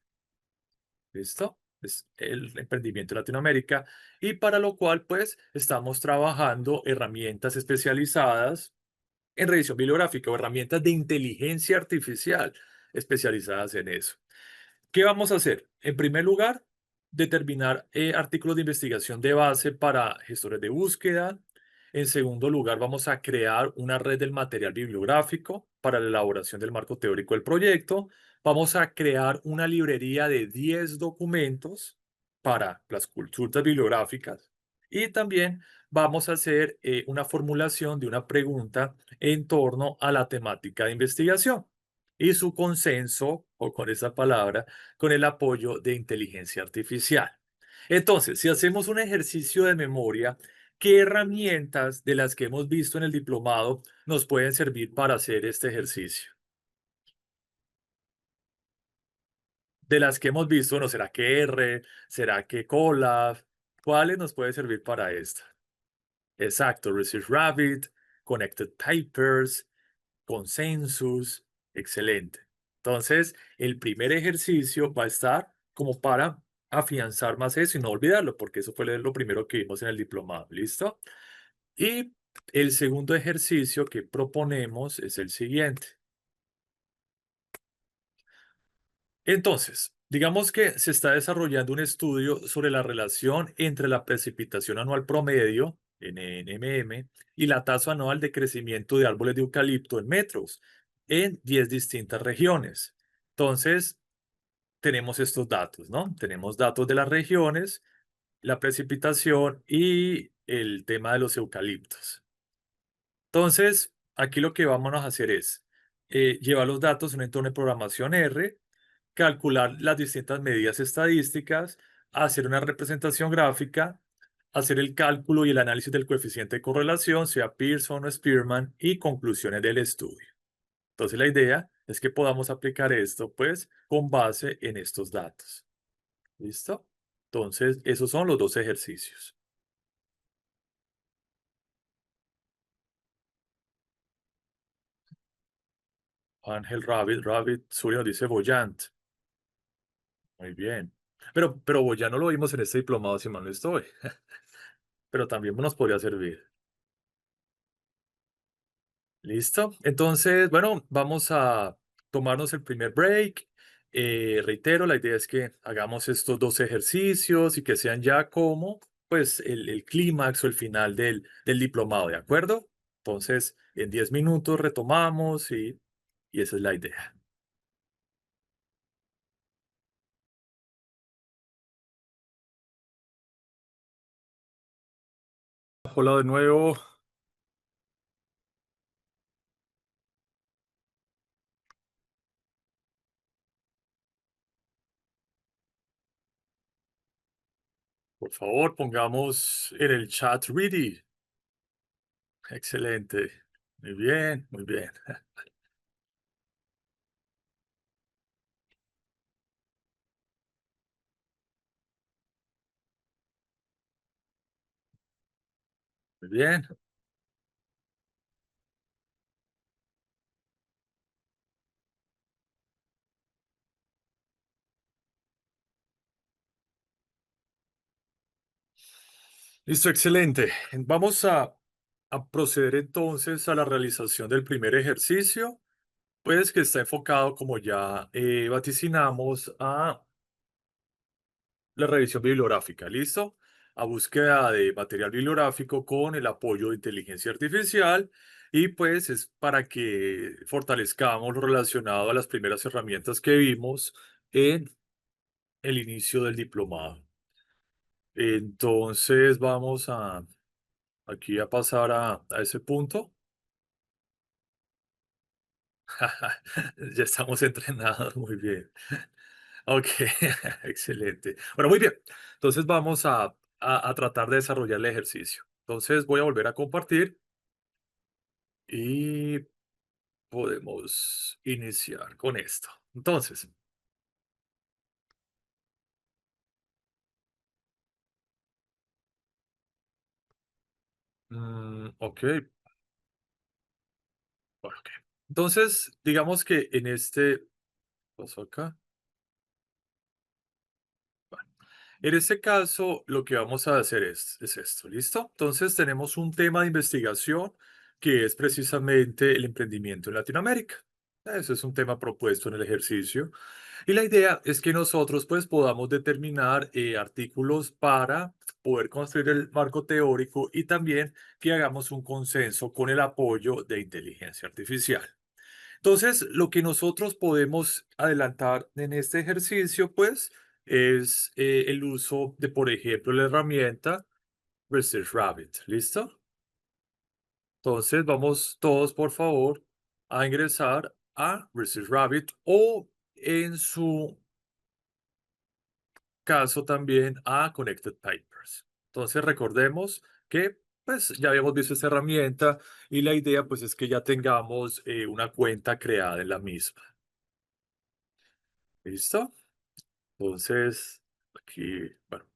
¿Listo? Es el emprendimiento en Latinoamérica y para lo cual, pues, estamos trabajando herramientas especializadas en revisión bibliográfica o herramientas de inteligencia artificial especializadas en eso. ¿Qué vamos a hacer? En primer lugar, determinar artículos de investigación de base para gestores de búsqueda. En segundo lugar, vamos a crear una red del material bibliográfico para la elaboración del marco teórico del proyecto. Vamos a crear una librería de 10 documentos para las consultas bibliográficas. Y también vamos a hacer una formulación de una pregunta en torno a la temática de investigación y su consenso, o con esa palabra, con el apoyo de inteligencia artificial. Entonces, si hacemos un ejercicio de memoria, ¿qué herramientas de las que hemos visto en el diplomado nos pueden servir para hacer este ejercicio? De las que hemos visto, ¿no será que R? ¿Será que Colab? ¿Cuáles nos puede servir para esto? Exacto, Research Rabbit, Connected Papers, consensus, excelente. Entonces, el primer ejercicio va a estar como para afianzar más eso y no olvidarlo, porque eso fue lo primero que vimos en el diplomado, ¿listo? Y el segundo ejercicio que proponemos es el siguiente. Entonces, Digamos que se está desarrollando un estudio sobre la relación entre la precipitación anual promedio, NMM, y la tasa anual de crecimiento de árboles de eucalipto en metros en 10 distintas regiones. Entonces, tenemos estos datos, ¿no? Tenemos datos de las regiones, la precipitación y el tema de los eucaliptos. Entonces, aquí lo que vamos a hacer es llevar los datos en un entorno de programación R, calcular las distintas medidas estadísticas, hacer una representación gráfica, hacer el cálculo y el análisis del coeficiente de correlación, sea Pearson o Spearman, y conclusiones del estudio. Entonces, la idea es que podamos aplicar esto, pues, con base en estos datos. ¿Listo? Entonces, esos son los dos ejercicios. Ángel Rabbit, Rabbit, Zulia nos dice Boyant. Muy bien. Pero Boyant no lo vimos en este diplomado, si mal no estoy. Pero también nos podría servir. ¿Listo? Entonces, bueno, vamos a tomarnos el primer break. Reitero, la idea es que hagamos estos dos ejercicios y que sean ya como, pues, el clímax o el final del diplomado, ¿de acuerdo? Entonces, en 10 minutos retomamos y esa es la idea. Hola de nuevo. Por favor, pongamos en el chat ready. Excelente. Muy bien, muy bien. Muy bien. Listo, excelente. Vamos a proceder entonces a la realización del primer ejercicio, pues que está enfocado, como ya vaticinamos, a la revisión bibliográfica. ¿Listo? A búsqueda de material bibliográfico con el apoyo de inteligencia artificial y pues es para que fortalezcamos lo relacionado a las primeras herramientas que vimos en el inicio del diplomado. Entonces vamos aquí a pasar a ese punto. Ya estamos entrenados, muy bien. Ok, excelente. Bueno, muy bien. Entonces vamos a tratar de desarrollar el ejercicio. Entonces voy a volver a compartir y podemos iniciar con esto. Entonces, ok, bueno, ok. Entonces, digamos que en este, paso acá. Bueno, en este caso, lo que vamos a hacer es esto, ¿listo? Entonces, tenemos un tema de investigación que es precisamente el emprendimiento en Latinoamérica. Ese es un tema propuesto en el ejercicio. Y la idea es que nosotros pues podamos determinar artículos para poder construir el marco teórico y también que hagamos un consenso con el apoyo de inteligencia artificial. Entonces, lo que nosotros podemos adelantar en este ejercicio, pues, es el uso de, por ejemplo, la herramienta Research Rabbit. ¿Listo? Entonces, vamos todos, por favor, a ingresar a Research Rabbit o en su caso también a Connected Papers. Entonces, recordemos que pues ya habíamos visto esta herramienta y la idea pues es que ya tengamos una cuenta creada en la misma. ¿Listo? Entonces, aquí, bueno,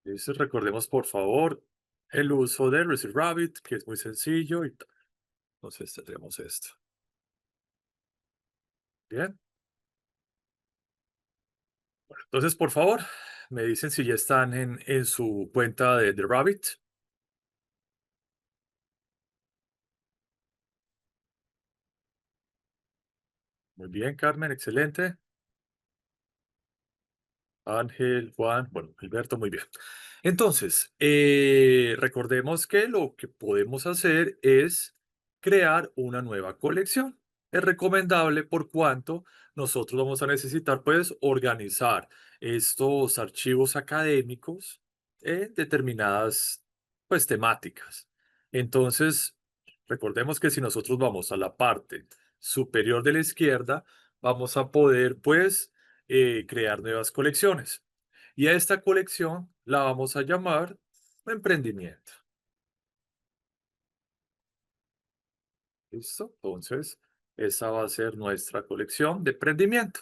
entonces recordemos por favor el uso de Reset Rabbit, que es muy sencillo y tal. Entonces tendremos esto. Bien. Bueno, entonces, por favor, me dicen si ya están en su cuenta de Rabbit. Muy bien, Carmen, excelente. Ángel, Juan, bueno, Alberto, muy bien. Entonces, recordemos que lo que podemos hacer es crear una nueva colección. Es recomendable por cuanto nosotros vamos a necesitar, pues, organizar estos archivos académicos en determinadas, pues, temáticas. Entonces, recordemos que si nosotros vamos a la parte superior de la izquierda, vamos a poder, pues, crear nuevas colecciones. Y a esta colección la vamos a llamar emprendimiento. ¿Listo? Entonces, esa va a ser nuestra colección de emprendimiento.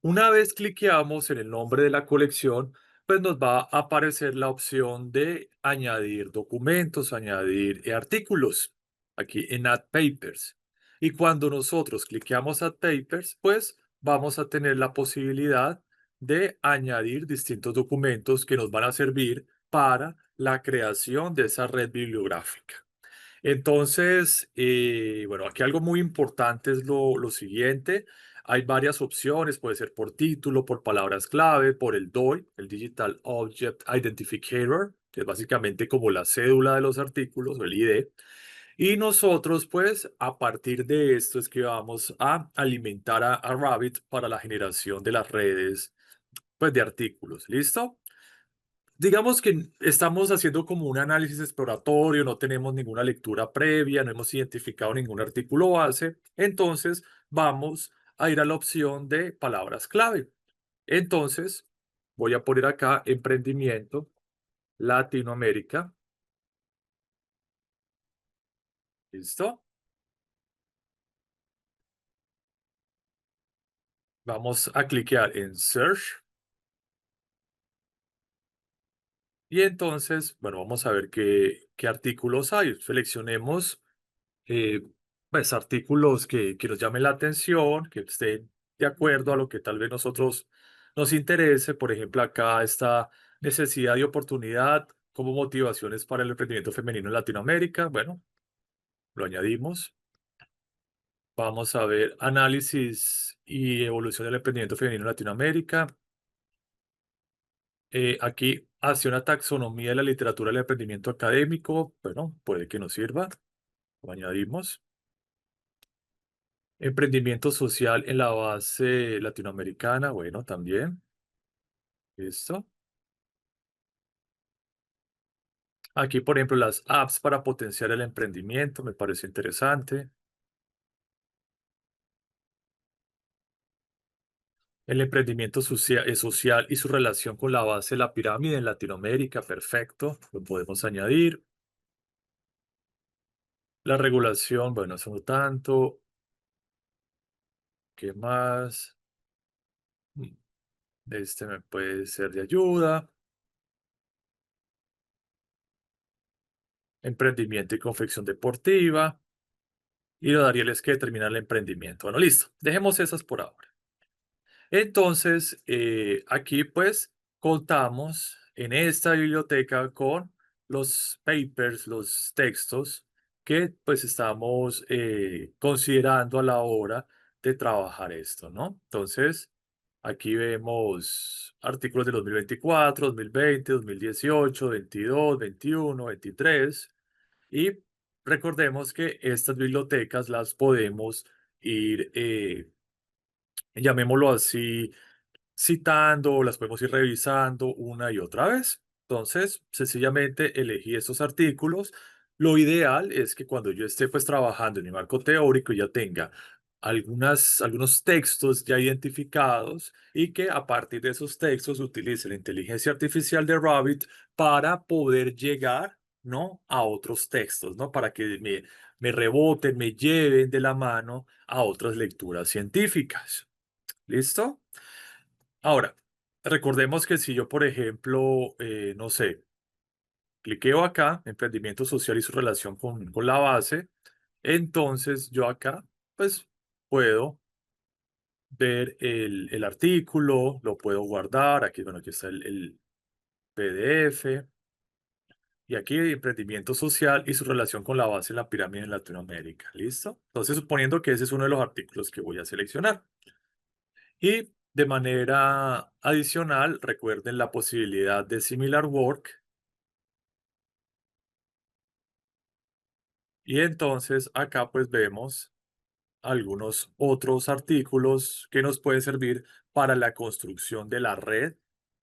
Una vez cliqueamos en el nombre de la colección, pues nos va a aparecer la opción de añadir documentos, añadir artículos, aquí en Add Papers. Y cuando nosotros cliqueamos Add Papers, pues vamos a tener la posibilidad de añadir distintos documentos que nos van a servir para la creación de esa red bibliográfica. Entonces, bueno, aquí algo muy importante es lo siguiente. Hay varias opciones, puede ser por título, por palabras clave, por el DOI, el Digital Object Identificator, que es básicamente como la cédula de los artículos o el ID. Y nosotros, pues, a partir de esto es que vamos a alimentar a Rabbit para la generación de las redes, pues, de artículos. ¿Listo? Digamos que estamos haciendo como un análisis exploratorio, no tenemos ninguna lectura previa, no hemos identificado ningún artículo base, entonces vamos a ir a la opción de palabras clave. Entonces, voy a poner acá emprendimiento Latinoamérica. ¿Listo? Vamos a cliquear en Search y entonces, bueno, vamos a ver qué artículos hay. Seleccionemos eh, pues artículos que nos llamen la atención, que estén de acuerdo a lo que tal vez nosotros nos interese. Por ejemplo, acá está necesidad y oportunidad como motivaciones para el emprendimiento femenino en Latinoamérica. Bueno, lo añadimos. Vamos a ver análisis y evolución del emprendimiento femenino en Latinoamérica. Aquí hace una taxonomía de la literatura del emprendimiento académico. Bueno, puede que nos sirva. Lo añadimos. Emprendimiento social en la base latinoamericana, bueno, también. Listo. Aquí, por ejemplo, las apps para potenciar el emprendimiento, me parece interesante. El emprendimiento social y su relación con la base de la pirámide en Latinoamérica, perfecto, lo podemos añadir. La regulación, bueno, eso no tanto. ¿Qué más? Mm, Este me puede ser de ayuda. Emprendimiento y confección deportiva. Y lo daría es que determinar el emprendimiento. Bueno, listo. Dejemos esas por ahora. Entonces, aquí pues contamos en esta biblioteca con los papers, los textos que pues estamos considerando a la hora de trabajar esto, ¿no? Entonces, aquí vemos artículos de 2024, 2020, 2018, 22, 21, 23 y recordemos que estas bibliotecas las podemos ir, llamémoslo así, citando, las podemos ir revisando una y otra vez. Entonces, sencillamente elegí estos artículos. Lo ideal es que cuando yo esté pues trabajando en mi marco teórico ya tenga algunos textos ya identificados y que a partir de esos textos utilice la inteligencia artificial de Rabbit para poder llegar, ¿no? A otros textos, ¿no? Para que me reboten, me lleven de la mano a otras lecturas científicas. ¿Listo? Ahora, recordemos que si yo, por ejemplo, no sé, cliqueo acá, emprendimiento social y su relación con la base, entonces yo acá, pues, puedo ver el artículo, lo puedo guardar, aquí, bueno, aquí está el PDF, Y aquí emprendimiento social y su relación con la base en la pirámide en Latinoamérica. ¿Listo? Entonces, suponiendo que ese es uno de los artículos que voy a seleccionar. Y de manera adicional, recuerden la posibilidad de similar work. Y entonces acá pues vemos algunos otros artículos que nos pueden servir para la construcción de la red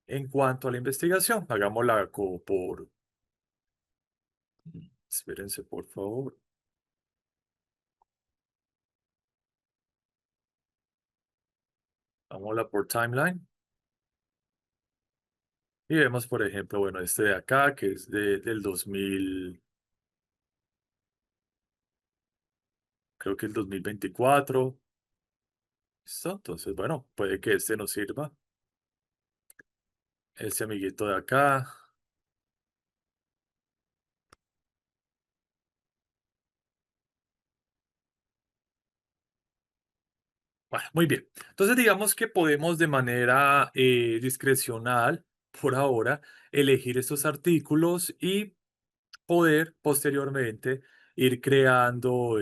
en cuanto a la investigación. Hagámosla por, espérense por favor, hagámosla por timeline. Y vemos, por ejemplo, bueno, este de acá, que es del 2000, creo que el 2024. ¿Listo? Entonces, bueno, puede que este nos sirva. Este amiguito de acá. Bueno, muy bien. Entonces, digamos que podemos de manera discrecional, por ahora, elegir estos artículos y poder posteriormente ir creando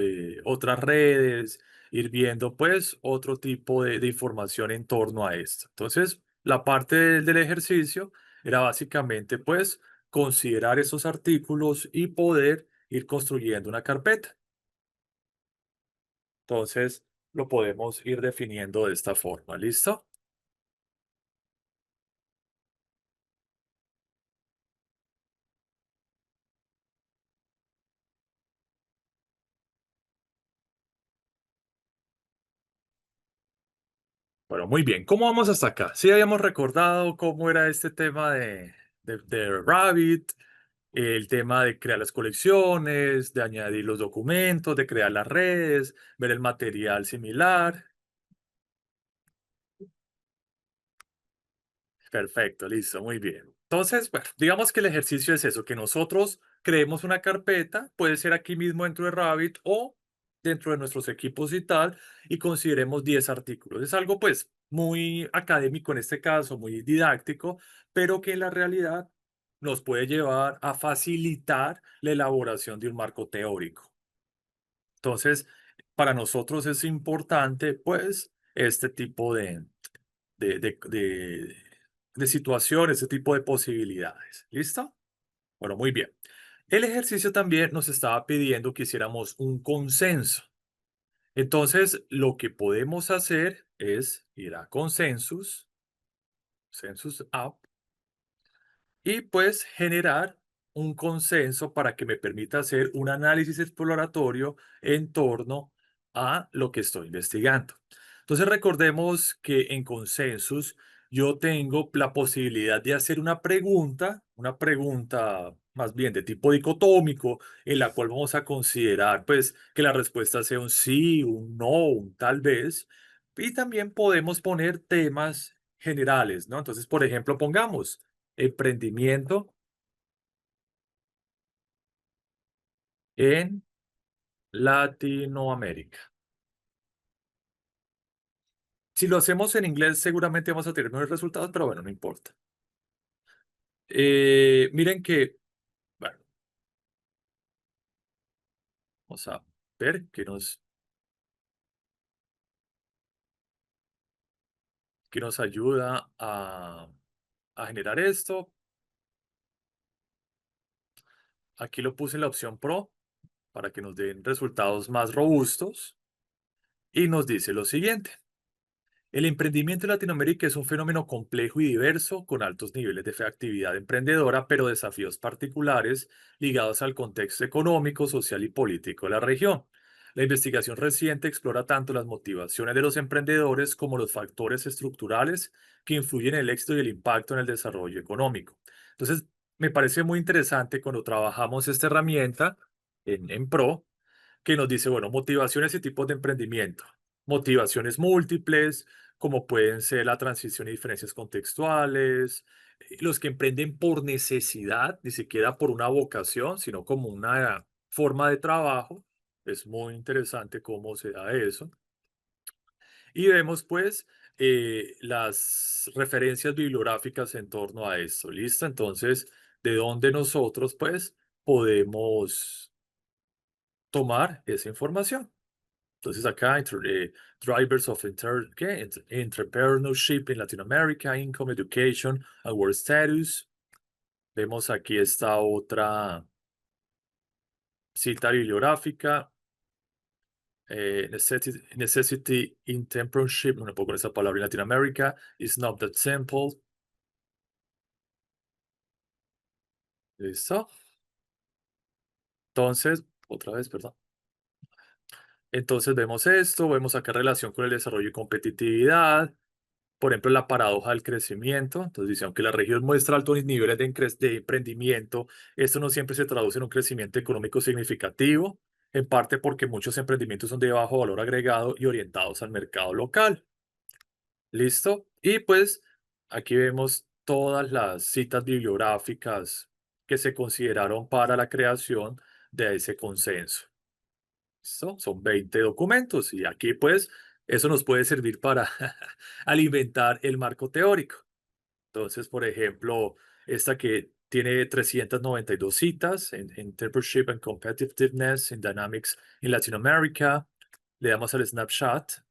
otras redes, ir viendo pues otro tipo de información en torno a esto. Entonces, la parte del ejercicio era básicamente pues considerar esos artículos y poder ir construyendo una carpeta. Entonces, lo podemos ir definiendo de esta forma. ¿Listo? Bueno, muy bien. ¿Cómo vamos hasta acá? Sí habíamos recordado cómo era este tema de Rabbit, el tema de crear las colecciones, de añadir los documentos, de crear las redes, ver el material similar. Perfecto, listo, muy bien. Entonces, bueno, digamos que el ejercicio es eso, que nosotros creemos una carpeta, puede ser aquí mismo dentro de Rabbit o dentro de nuestros equipos y tal, y consideremos 10 artículos. Es algo pues muy académico en este caso, muy didáctico, pero que en la realidad nos puede llevar a facilitar la elaboración de un marco teórico. Entonces, para nosotros es importante pues este tipo de, de, de, de situaciones, ese tipo de posibilidades. ¿Listo? Bueno, muy bien. El ejercicio también nos estaba pidiendo que hiciéramos un consenso. Entonces, lo que podemos hacer es ir a Consensus, Census App, y pues generar un consenso para que me permita hacer un análisis exploratorio en torno a lo que estoy investigando. Entonces recordemos que en consensus yo tengo la posibilidad de hacer una pregunta más bien de tipo dicotómico, en la cual vamos a considerar pues que la respuesta sea un sí, un no, un tal vez, y también podemos poner temas generales, ¿no? Entonces, por ejemplo, pongamos emprendimiento en Latinoamérica. Si lo hacemos en inglés, seguramente vamos a tener mejores resultados, pero bueno, no importa. Miren que, bueno, vamos a ver qué nos ayuda a generar esto. Aquí lo puse en la opción Pro para que nos den resultados más robustos y nos dice lo siguiente. El emprendimiento en Latinoamérica es un fenómeno complejo y diverso, con altos niveles de actividad emprendedora, pero desafíos particulares ligados al contexto económico, social y político de la región. La investigación reciente explora tanto las motivaciones de los emprendedores como los factores estructurales que influyen en el éxito y el impacto en el desarrollo económico. Entonces, me parece muy interesante cuando trabajamos esta herramienta en Pro, que nos dice, bueno, motivaciones y tipos de emprendimiento. Motivaciones múltiples, como pueden ser la transición y diferencias contextuales, los que emprenden por necesidad, ni siquiera por una vocación, sino como una forma de trabajo. Es muy interesante cómo se da eso. Y vemos pues las referencias bibliográficas en torno a esto. ¿Listo? Entonces, de donde nosotros pues podemos tomar esa información. Entonces acá, drivers of entrepreneurship in Latin America, income, education, award status. Vemos aquí esta otra cita bibliográfica, necessity in entrepreneurship, no me puedo con esa palabra en Latinoamérica, is not that simple. ¿Listo? Entonces, otra vez, perdón. Entonces vemos esto, vemos acá relación con el desarrollo y competitividad, por ejemplo, la paradoja del crecimiento. Entonces dice, aunque la región muestra altos niveles de emprendimiento, esto no siempre se traduce en un crecimiento económico significativo, en parte porque muchos emprendimientos son de bajo valor agregado y orientados al mercado local. ¿Listo? Y pues aquí vemos todas las citas bibliográficas que se consideraron para la creación de ese consenso. Son 20 documentos y aquí pues eso nos puede servir para alimentar el marco teórico. Entonces, por ejemplo, esta que tiene 392 citas en Entrepreneurship and Competitiveness in Dynamics in Latin America, le damos al snapshot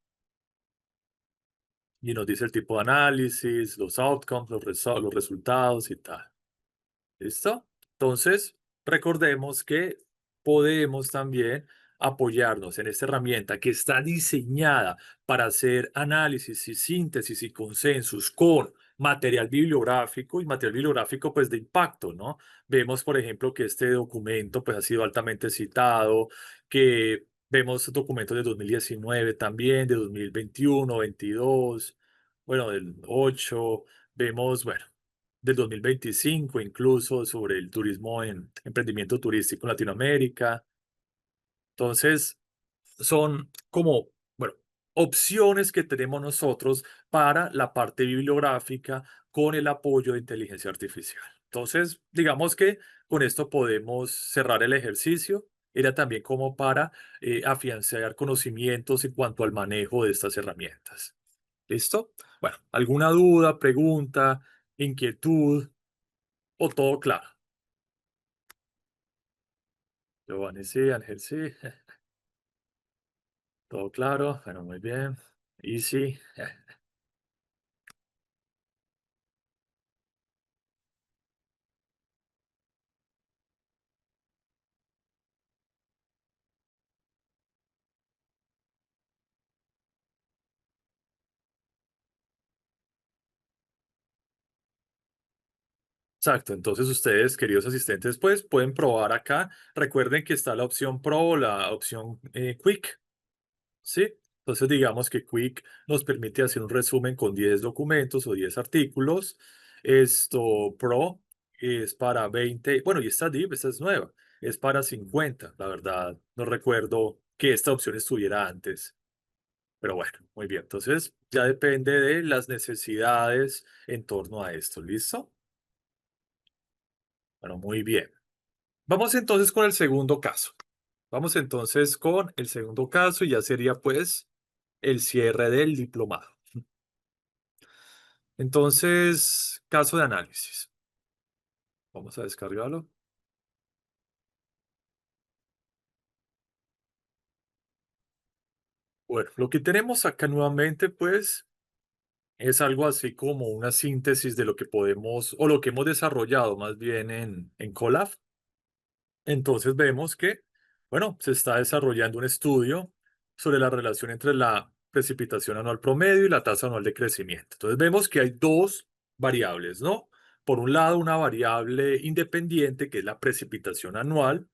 y nos dice el tipo de análisis, los outcomes, los resultados y tal. ¿Listo? Entonces, recordemos que podemos también apoyarnos en esta herramienta que está diseñada para hacer análisis y síntesis y consensos con material bibliográfico y material bibliográfico pues de impacto, ¿no? Vemos, por ejemplo, que este documento pues ha sido altamente citado, que vemos documentos de 2019 también, de 2021, 22, bueno, del 8, vemos, bueno, del 2025 incluso sobre el turismo en emprendimiento turístico en Latinoamérica. Entonces, son como, bueno, opciones que tenemos nosotros para la parte bibliográfica con el apoyo de inteligencia artificial. Entonces, digamos que con esto podemos cerrar el ejercicio. Era también como para afianzar conocimientos en cuanto al manejo de estas herramientas. ¿Listo? Bueno, ¿alguna duda, pregunta, inquietud o todo claro? Giovanni sí, Ángel sí, todo claro, bueno, muy bien. Y sí, exacto. Entonces ustedes, queridos asistentes, pues pueden probar acá. Recuerden que está la opción Pro o la opción Quick, ¿sí? Entonces digamos que Quick nos permite hacer un resumen con 10 documentos o 10 artículos. Esto Pro es para 20, bueno, y esta Div, esta es nueva, es para 50. La verdad, no recuerdo que esta opción estuviera antes. Pero bueno, muy bien. Entonces, ya depende de las necesidades en torno a esto. ¿Listo? Bueno, muy bien. Vamos entonces con el segundo caso. Vamos entonces con el segundo caso y ya sería pues el cierre del diplomado. Entonces, caso de análisis. Vamos a descargarlo. Bueno, lo que tenemos acá nuevamente pues es algo así como una síntesis de lo que podemos o lo que hemos desarrollado más bien en Colab. Entonces vemos que, bueno, se está desarrollando un estudio sobre la relación entre la precipitación anual promedio y la tasa anual de crecimiento. Entonces vemos que hay dos variables, ¿no? Por un lado, una variable independiente que es la precipitación anual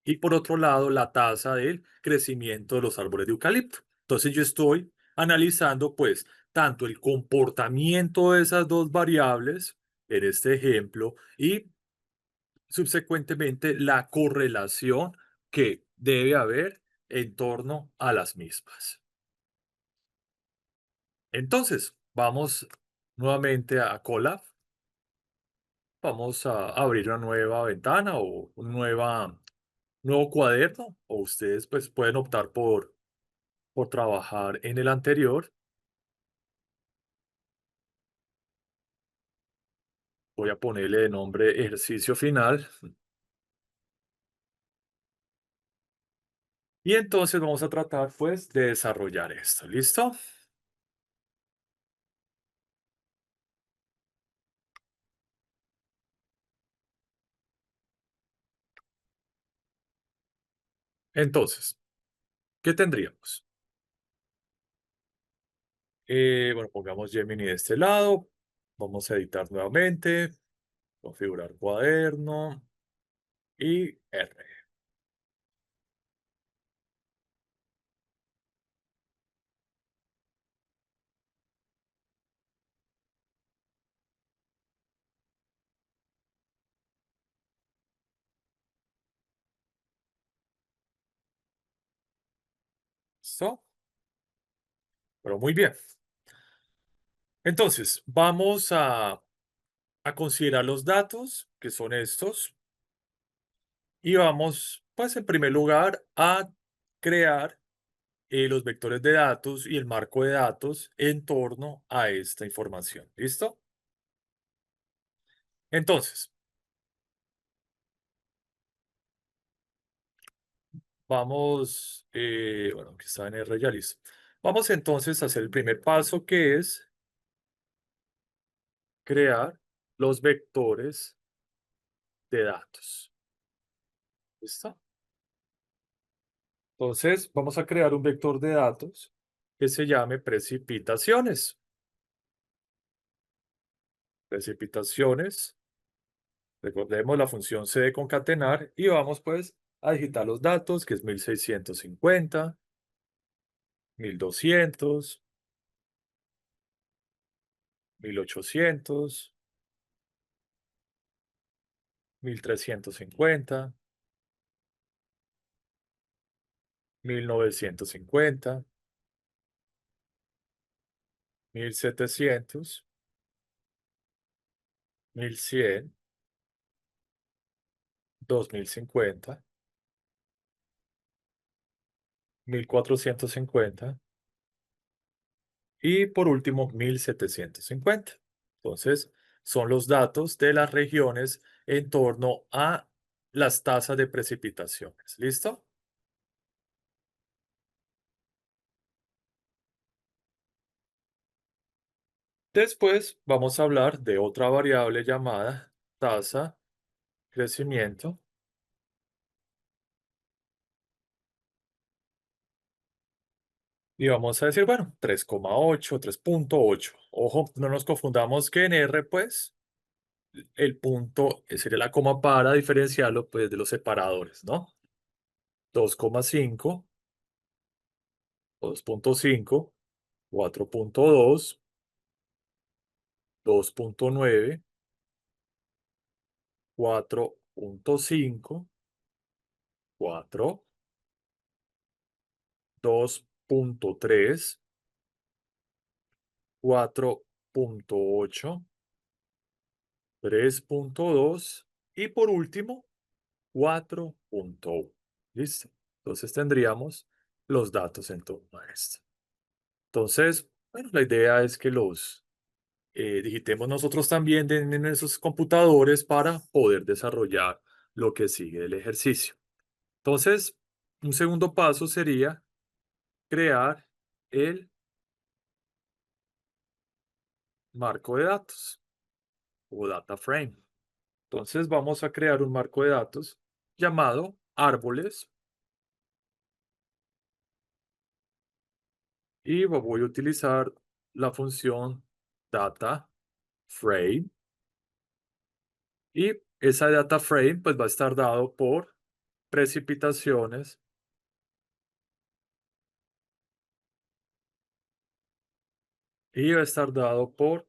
y por otro lado, la tasa del crecimiento de los árboles de eucalipto. Entonces yo estoy analizando pues tanto el comportamiento de esas dos variables en este ejemplo y subsecuentemente la correlación que debe haber en torno a las mismas. Entonces, vamos nuevamente a Colab. Vamos a abrir una nueva ventana o un nuevo cuaderno, o ustedes pues pueden optar por trabajar en el anterior. Voy a ponerle de nombre ejercicio final. Y entonces vamos a tratar, pues, de desarrollar esto. ¿Listo? Entonces, ¿qué tendríamos? Bueno, pongamos Gemini de este lado. Vamos a editar nuevamente, configurar cuaderno y R. ¿Listo? Pero muy bien. Entonces, vamos a considerar los datos, que son estos, y vamos, pues, en primer lugar, a crear los vectores de datos y el marco de datos en torno a esta información. ¿Listo? Entonces, vamos, bueno, que está en R ya listo. Vamos entonces a hacer el primer paso, que es crear los vectores de datos. ¿Listo? Entonces, vamos a crear un vector de datos que se llame precipitaciones. Precipitaciones, recordemos la función C de concatenar y vamos pues a digitar los datos, que es 1650, 1200, 1800, 1350, 1950, 1700, 1100, 2050, 1450 y por último 1750. Entonces, son los datos de las regiones en torno a las tasas de precipitaciones. ¿Listo? Después vamos a hablar de otra variable llamada tasa crecimiento y vamos a decir, bueno, 3,8, 3,8. Ojo, no nos confundamos que en R, pues, el punto sería la coma para diferenciarlo, pues, de los separadores, ¿no? 2,5, 2,5, 4,2, 2,9, 4,5, 4, 2,3, 4,8, 3,2 y por último 4,1. ¿Listo? Entonces tendríamos los datos en torno a esto. Entonces, bueno, la idea es que los digitemos nosotros también en esos computadores para poder desarrollar lo que sigue del ejercicio. Entonces, un segundo paso sería crear el marco de datos o data frame. Entonces, vamos a crear un marco de datos llamado árboles y voy a utilizar la función data frame y esa data frame pues va a estar dado por precipitaciones y va a estar dado por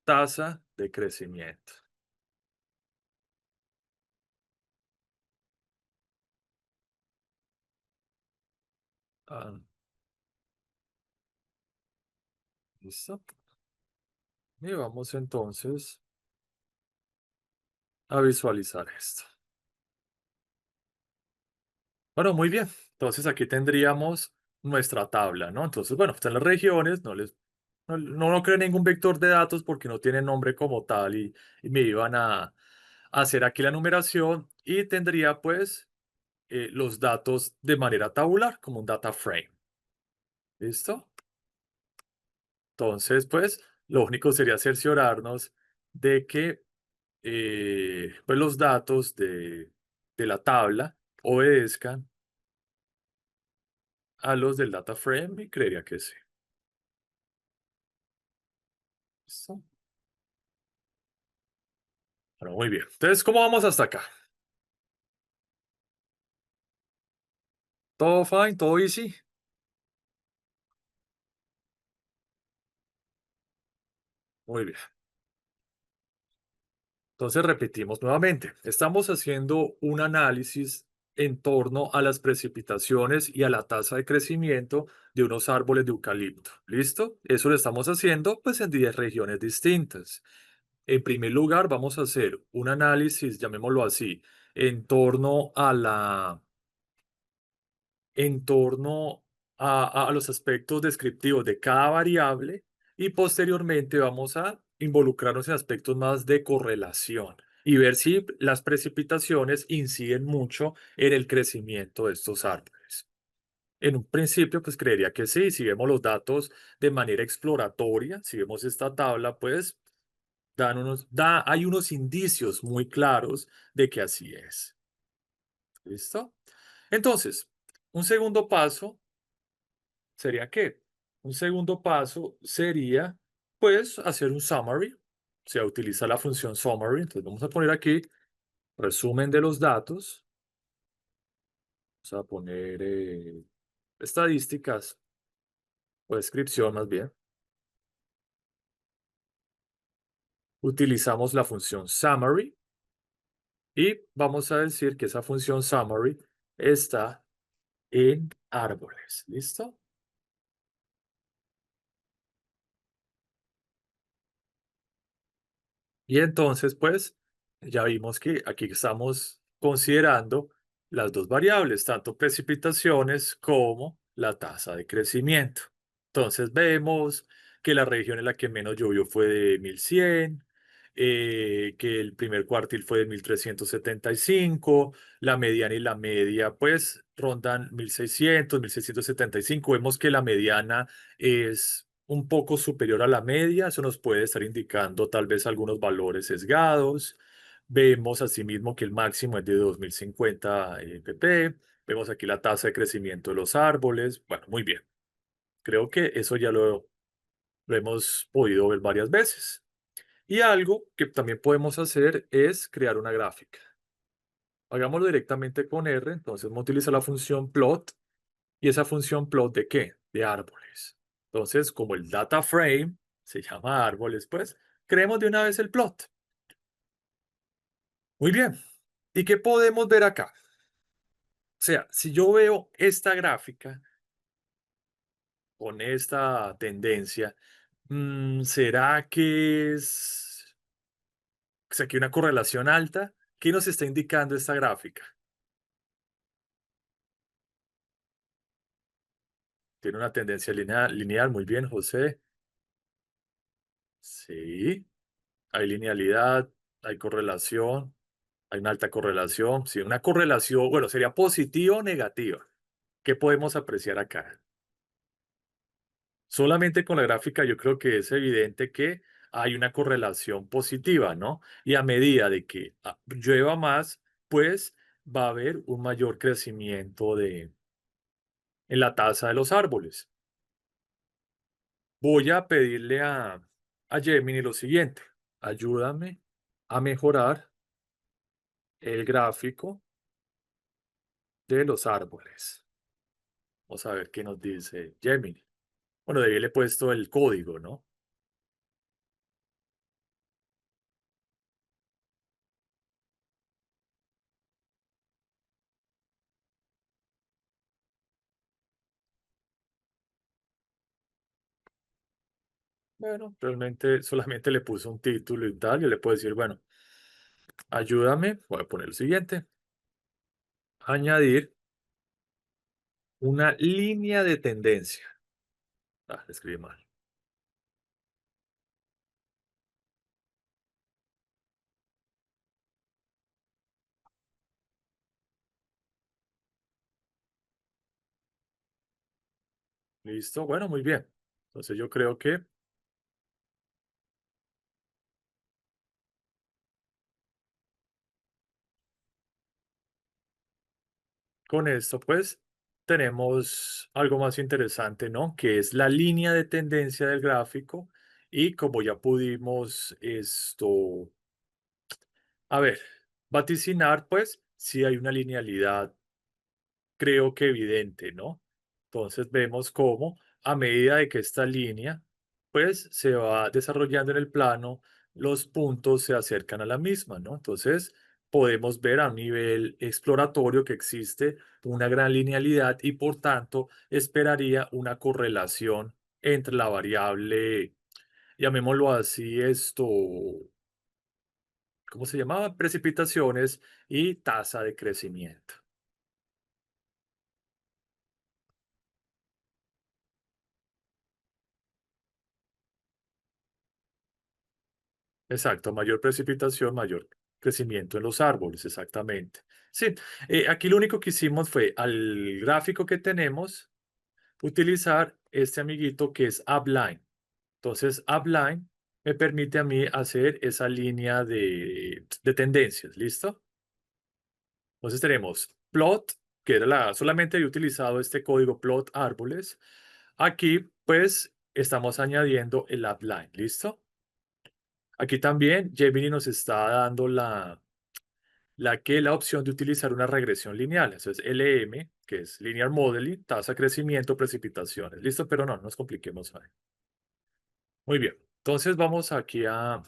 tasa de crecimiento. Ah, ¿listo? Y vamos entonces a visualizar esto. Bueno, muy bien. Entonces aquí tendríamos nuestra tabla, ¿no? Entonces, bueno, están las regiones, no les No creo ningún vector de datos porque no tiene nombre como tal y me iban a hacer aquí la numeración y tendría pues los datos de manera tabular, como un data frame. ¿Listo? Entonces, pues, lo único sería cerciorarnos de que pues los datos de la tabla obedezcan a los del data frame y creería que sí. ¿Listo? Bueno, muy bien. Entonces, ¿cómo vamos hasta acá? ¿Todo fine? ¿Todo easy? Muy bien. Entonces repetimos nuevamente. Estamos haciendo un análisis en torno a las precipitaciones y a la tasa de crecimiento de unos árboles de eucalipto. ¿Listo? Eso lo estamos haciendo pues en 10 regiones distintas. En primer lugar, vamos a hacer un análisis, llamémoslo así, en torno a en torno a los aspectos descriptivos de cada variable y posteriormente vamos a involucrarnos en aspectos más de correlación y ver si las precipitaciones inciden mucho en el crecimiento de estos árboles. En un principio, pues creería que sí, si vemos los datos de manera exploratoria, si vemos esta tabla, pues hay unos indicios muy claros de que así es. ¿Listo? Entonces, un segundo paso ¿sería qué? Un segundo paso sería, pues, hacer un summary. Se utiliza la función summary. Entonces, vamos a poner aquí resumen de los datos. Vamos a poner estadísticas o descripción más bien. Utilizamos la función summary y vamos a decir que esa función summary está en árboles. ¿Listo? Y entonces, pues, ya vimos que aquí estamos considerando las dos variables, tanto precipitaciones como la tasa de crecimiento. Entonces vemos que la región en la que menos llovió fue de 1100, que el primer cuartil fue de 1375, la mediana y la media pues rondan 1600, 1675. Vemos que la mediana es un poco superior a la media, eso nos puede estar indicando tal vez algunos valores sesgados. Vemos asimismo que el máximo es de 2050 pp. Vemos aquí la tasa de crecimiento de los árboles. Bueno, muy bien. Creo que eso ya lo hemos podido ver varias veces. Y algo que también podemos hacer es crear una gráfica. Hagámoslo directamente con R, entonces vamos a utilizar la función plot. ¿Y esa función plot de qué? De árboles. Entonces, como el data frame se llama árboles, pues creemos de una vez el plot. Muy bien. ¿Y qué podemos ver acá? O sea, si yo veo esta gráfica con esta tendencia, ¿será que es, o sea, que una correlación alta? ¿Qué nos está indicando esta gráfica? Tiene una tendencia lineal, muy bien, José. Sí, hay linealidad, hay correlación. Hay una alta correlación. Sí, una correlación, bueno, sería positiva o negativa. ¿Qué podemos apreciar acá? Solamente con la gráfica yo creo que es evidente que hay una correlación positiva, ¿no? Y a medida de que llueva más, pues va a haber un mayor crecimiento en la tasa de los árboles. Voy a pedirle a Gemini lo siguiente. Ayúdame a mejorar el gráfico de los árboles. Vamos a ver qué nos dice Gemini. Bueno, de ahí le he puesto el código, ¿no? Bueno, realmente solamente le puse un título y tal. Yo le puedo decir, bueno, ayúdame, voy a poner el siguiente, añadir una línea de tendencia. Ah, le escribí mal. Listo, bueno, muy bien. Entonces yo creo que con esto, pues, tenemos algo más interesante, ¿no? Que es la línea de tendencia del gráfico y como ya pudimos esto, a ver, vaticinar, pues, si hay una linealidad, creo que evidente, ¿no? Entonces vemos cómo a medida de que esta línea, pues, se va desarrollando en el plano, los puntos se acercan a la misma, ¿no? Entonces podemos ver a un nivel exploratorio que existe una gran linealidad y por tanto esperaría una correlación entre la variable, llamémoslo así, esto, ¿cómo se llamaba? Precipitaciones y tasa de crecimiento. Exacto, mayor precipitación, mayor crecimiento en los árboles, exactamente. Sí, aquí lo único que hicimos fue al gráfico que tenemos utilizar este amiguito que es Upline. Entonces, Upline me permite a mí hacer esa línea de tendencias, ¿listo? Entonces tenemos plot, que era solamente he utilizado este código plot árboles. Aquí, pues, estamos añadiendo el Upline, ¿listo? Aquí también Gemini nos está dando la opción de utilizar una regresión lineal. Eso es LM, que es Linear Modeling, tasa, crecimiento, precipitaciones. ¿Listo? Pero no nos compliquemos ahí. Muy bien. Entonces vamos aquí a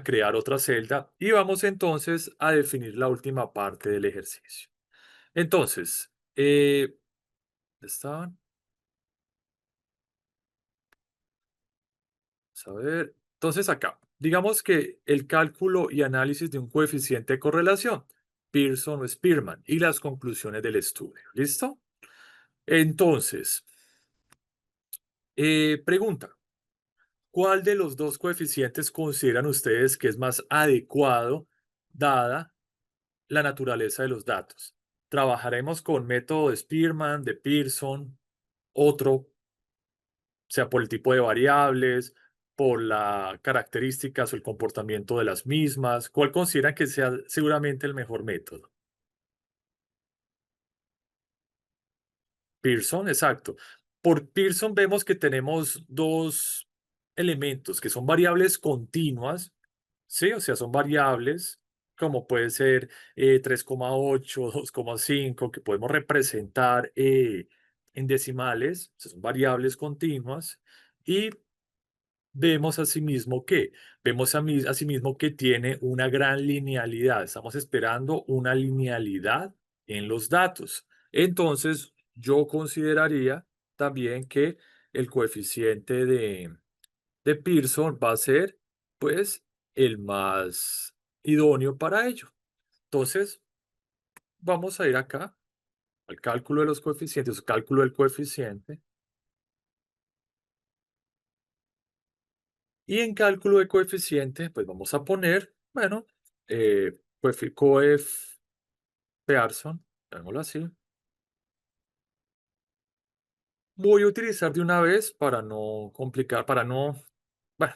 crear otra celda y vamos entonces a definir la última parte del ejercicio. Entonces, estaban, vamos a ver. Entonces acá, digamos que el cálculo y análisis de un coeficiente de correlación, Pearson o Spearman, y las conclusiones del estudio. ¿Listo? Entonces, pregunta, ¿cuál de los dos coeficientes consideran ustedes que es más adecuado dada la naturaleza de los datos? Trabajaremos con método de Spearman, de Pearson, otro, sea por el tipo de variables, por las características o el comportamiento de las mismas. ¿Cuál consideran que sea seguramente el mejor método? Pearson, exacto. Por Pearson vemos que tenemos dos elementos que son variables continuas, ¿sí? O sea, son variables como puede ser 3,8, 2,5, que podemos representar en decimales, o sea, son variables continuas. Y vemos asimismo que, asimismo que tiene una gran linealidad. Estamos esperando una linealidad en los datos. Entonces, yo consideraría también que el coeficiente de Pearson va a ser, pues, el más idóneo para ello. Entonces, vamos a ir acá al cálculo de los coeficientes, cálculo del coeficiente. Y en cálculo de coeficiente, pues vamos a poner, bueno, coef Pearson, llamémoslo así. Voy a utilizar de una vez para no complicar, para no, bueno,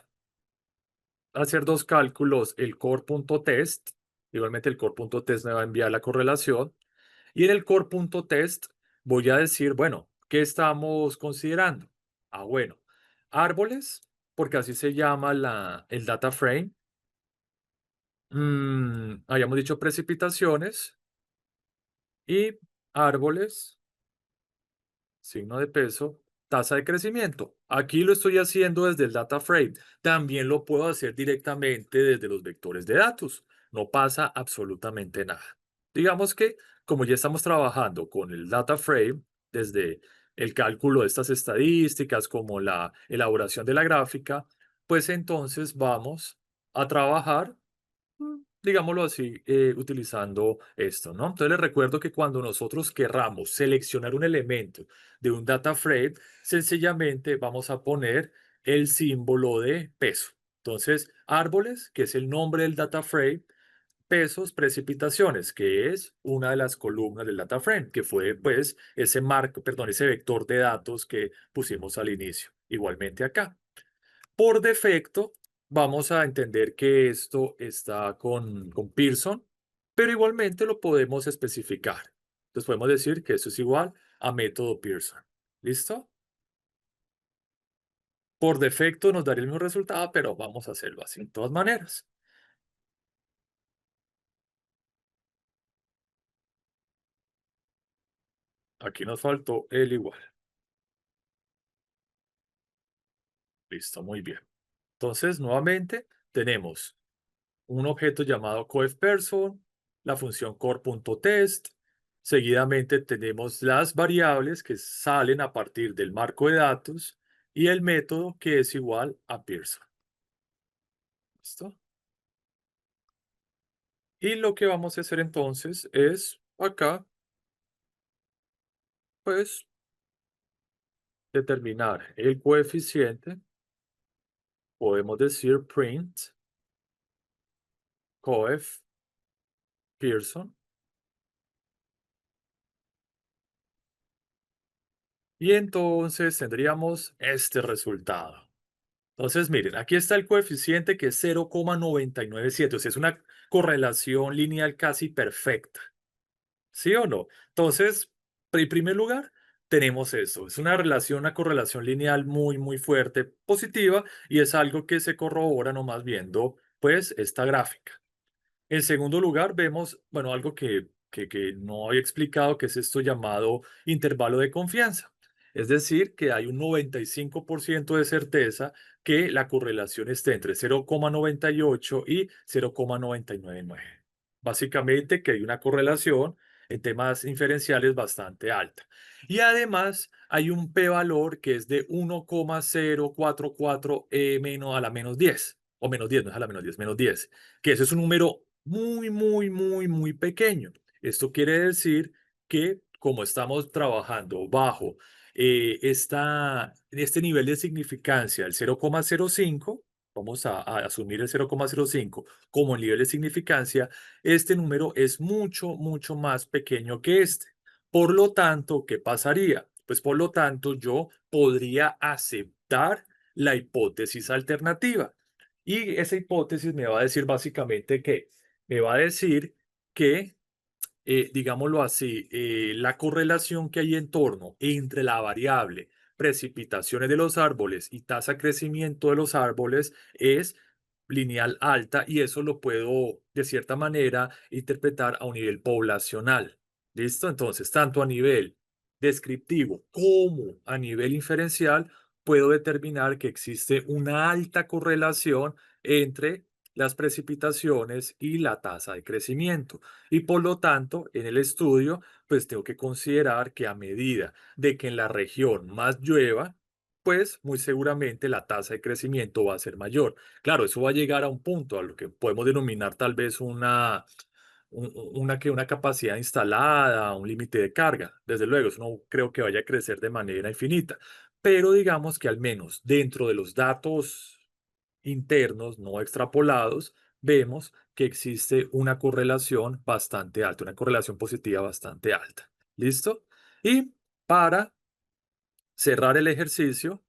hacer dos cálculos, el core.test, igualmente el core.test me va a enviar la correlación, y en el core.test voy a decir, bueno, ¿qué estamos considerando? Ah, bueno, árboles, porque así se llama el data frame. Habíamos dicho precipitaciones y árboles, signo de peso, tasa de crecimiento. Aquí lo estoy haciendo desde el data frame. También lo puedo hacer directamente desde los vectores de datos. No pasa absolutamente nada. Digamos que como ya estamos trabajando con el data frame, desde el cálculo de estas estadísticas como la elaboración de la gráfica, pues entonces vamos a trabajar digámoslo así, utilizando esto, ¿no? Entonces les recuerdo que cuando nosotros querramos seleccionar un elemento de un data frame, sencillamente vamos a poner el símbolo de peso. Entonces, árboles, que es el nombre del data frame, pesos, precipitaciones, que es una de las columnas del data frame, que fue pues ese marco, perdón, ese vector de datos que pusimos al inicio. Igualmente acá. Por defecto, vamos a entender que esto está con Pearson, pero igualmente lo podemos especificar. Entonces podemos decir que eso es igual a método Pearson. ¿Listo? Por defecto nos daría el mismo resultado, pero vamos a hacerlo así de todas maneras. Aquí nos faltó el igual. Listo, muy bien. Entonces, nuevamente, tenemos un objeto llamado coefperson, la función core.test. Seguidamente tenemos las variables que salen a partir del marco de datos y el método que es igual a Pearson. ¿Listo? Y lo que vamos a hacer entonces es acá, pues, determinar el coeficiente. Podemos decir print coef Pearson. Y entonces tendríamos este resultado. Entonces, miren, aquí está el coeficiente que es 0,997, o sea, es una correlación lineal casi perfecta, ¿sí o no? Entonces, en primer lugar, tenemos eso, es una relación, una correlación lineal muy, muy fuerte, positiva, y es algo que se corrobora nomás viendo, pues, esta gráfica. En segundo lugar, vemos, bueno, algo que no había explicado, que es esto llamado intervalo de confianza. Es decir, que hay un 95% de certeza que la correlación esté entre 0,98 y 0,999. Básicamente que hay una correlación en temas inferenciales bastante alta. Y además hay un p-valor que es de 1,044 menos a la menos 10, o menos 10, no es a la menos 10, menos 10, que eso es un número muy, muy, muy, muy pequeño. Esto quiere decir que como estamos trabajando bajo este nivel de significancia, el 0,05, vamos a asumir el 0,05 como el nivel de significancia, este número es mucho, mucho más pequeño que este. Por lo tanto, ¿qué pasaría? Pues por lo tanto, yo podría aceptar la hipótesis alternativa. Y esa hipótesis me va a decir básicamente que me va a decir que digámoslo así, la correlación que hay en torno entre la variable precipitaciones de los árboles y tasa de crecimiento de los árboles es lineal alta y eso lo puedo de cierta manera interpretar a un nivel poblacional. ¿Listo? Entonces, tanto a nivel descriptivo como a nivel inferencial, puedo determinar que existe una alta correlación entre las precipitaciones y la tasa de crecimiento. Y por lo tanto, en el estudio, pues tengo que considerar que a medida de que en la región más llueva, pues muy seguramente la tasa de crecimiento va a ser mayor. Claro, eso va a llegar a un punto, a lo que podemos denominar tal vez una capacidad instalada, un límite de carga. Desde luego, eso no creo que vaya a crecer de manera infinita, pero digamos que al menos dentro de los datos internos, no extrapolados, vemos que existe una correlación bastante alta, una correlación positiva bastante alta. ¿Listo? Y para cerrar el ejercicio,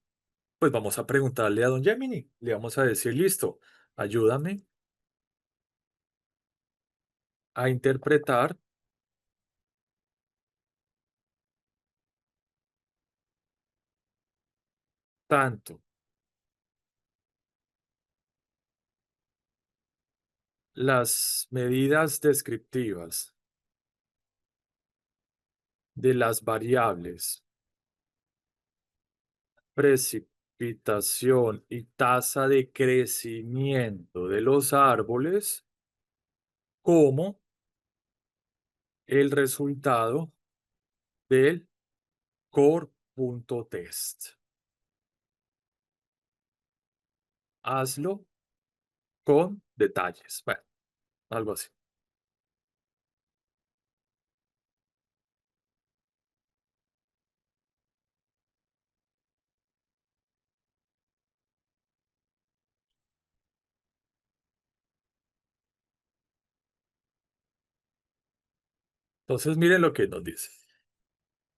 pues vamos a preguntarle a don Gemini. Le vamos a decir, listo, ayúdame a interpretar tanto las medidas descriptivas de las variables precipitación y tasa de crecimiento de los árboles como el resultado del core.test. Hazlo con detalles. Bueno, algo así. Entonces, miren lo que nos dice.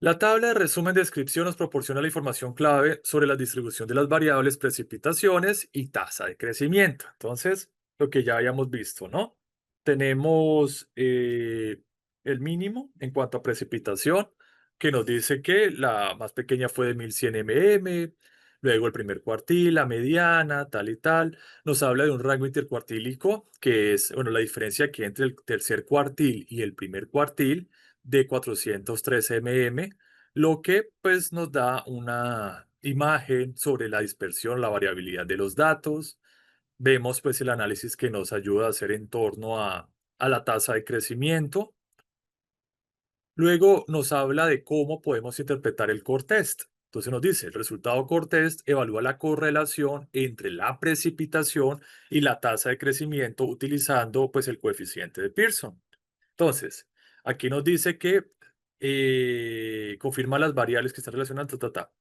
La tabla de resumen de descripción nos proporciona la información clave sobre la distribución de las variables precipitaciones y tasa de crecimiento. Entonces, lo que ya habíamos visto, ¿no? Tenemos el mínimo en cuanto a precipitación, que nos dice que la más pequeña fue de 1100 mm, luego el primer cuartil, la mediana, tal y tal. Nos habla de un rango intercuartílico, que es, bueno, la diferencia que entre el tercer cuartil y el primer cuartil de 413 mm, lo que pues nos da una imagen sobre la dispersión, la variabilidad de los datos. Vemos pues el análisis que nos ayuda a hacer en torno a la tasa de crecimiento. Luego nos habla de cómo podemos interpretar el core test. Entonces nos dice, el resultado core test evalúa la correlación entre la precipitación y la tasa de crecimiento utilizando pues el coeficiente de Pearson. Entonces, aquí nos dice que confirma las variables que están relacionadas. Ta, ta, ta.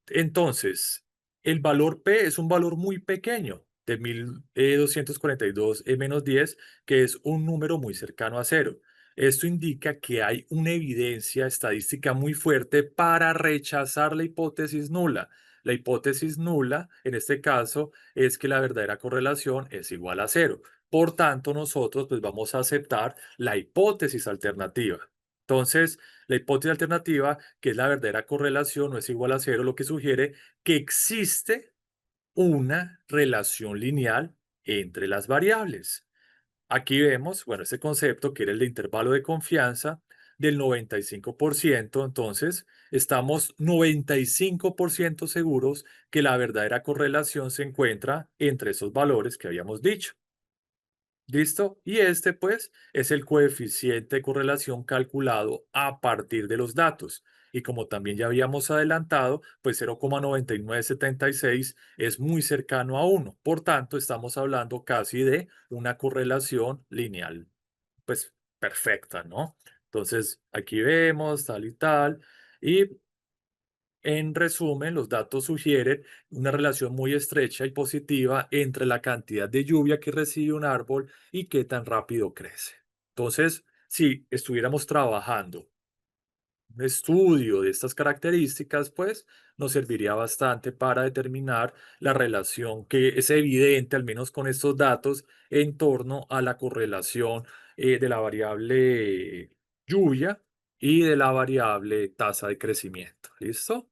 Entonces, el valor P es un valor muy pequeño, de 1242 -10, que es un número muy cercano a cero. Esto indica que hay una evidencia estadística muy fuerte para rechazar la hipótesis nula. La hipótesis nula, en este caso, es que la verdadera correlación es igual a cero. Por tanto, nosotros pues, vamos a aceptar la hipótesis alternativa. Entonces, la hipótesis alternativa, que es la verdadera correlación, no es igual a cero, lo que sugiere que existe una relación lineal entre las variables. Aquí vemos, bueno, ese concepto que era el de intervalo de confianza del 95%, entonces estamos 95% seguros que la verdadera correlación se encuentra entre esos valores que habíamos dicho. ¿Listo? Y este, pues, es el coeficiente de correlación calculado a partir de los datos. Y como también ya habíamos adelantado, pues 0,9976 es muy cercano a uno. Por tanto, estamos hablando casi de una correlación lineal, pues, perfecta, ¿no? Entonces, aquí vemos tal y tal. Y en resumen, los datos sugieren una relación muy estrecha y positiva entre la cantidad de lluvia que recibe un árbol y qué tan rápido crece. Entonces, si estuviéramos trabajando un estudio de estas características, pues nos serviría bastante para determinar la relación que es evidente, al menos con estos datos, en torno a la correlación de la variable lluvia y de la variable tasa de crecimiento. ¿Listo?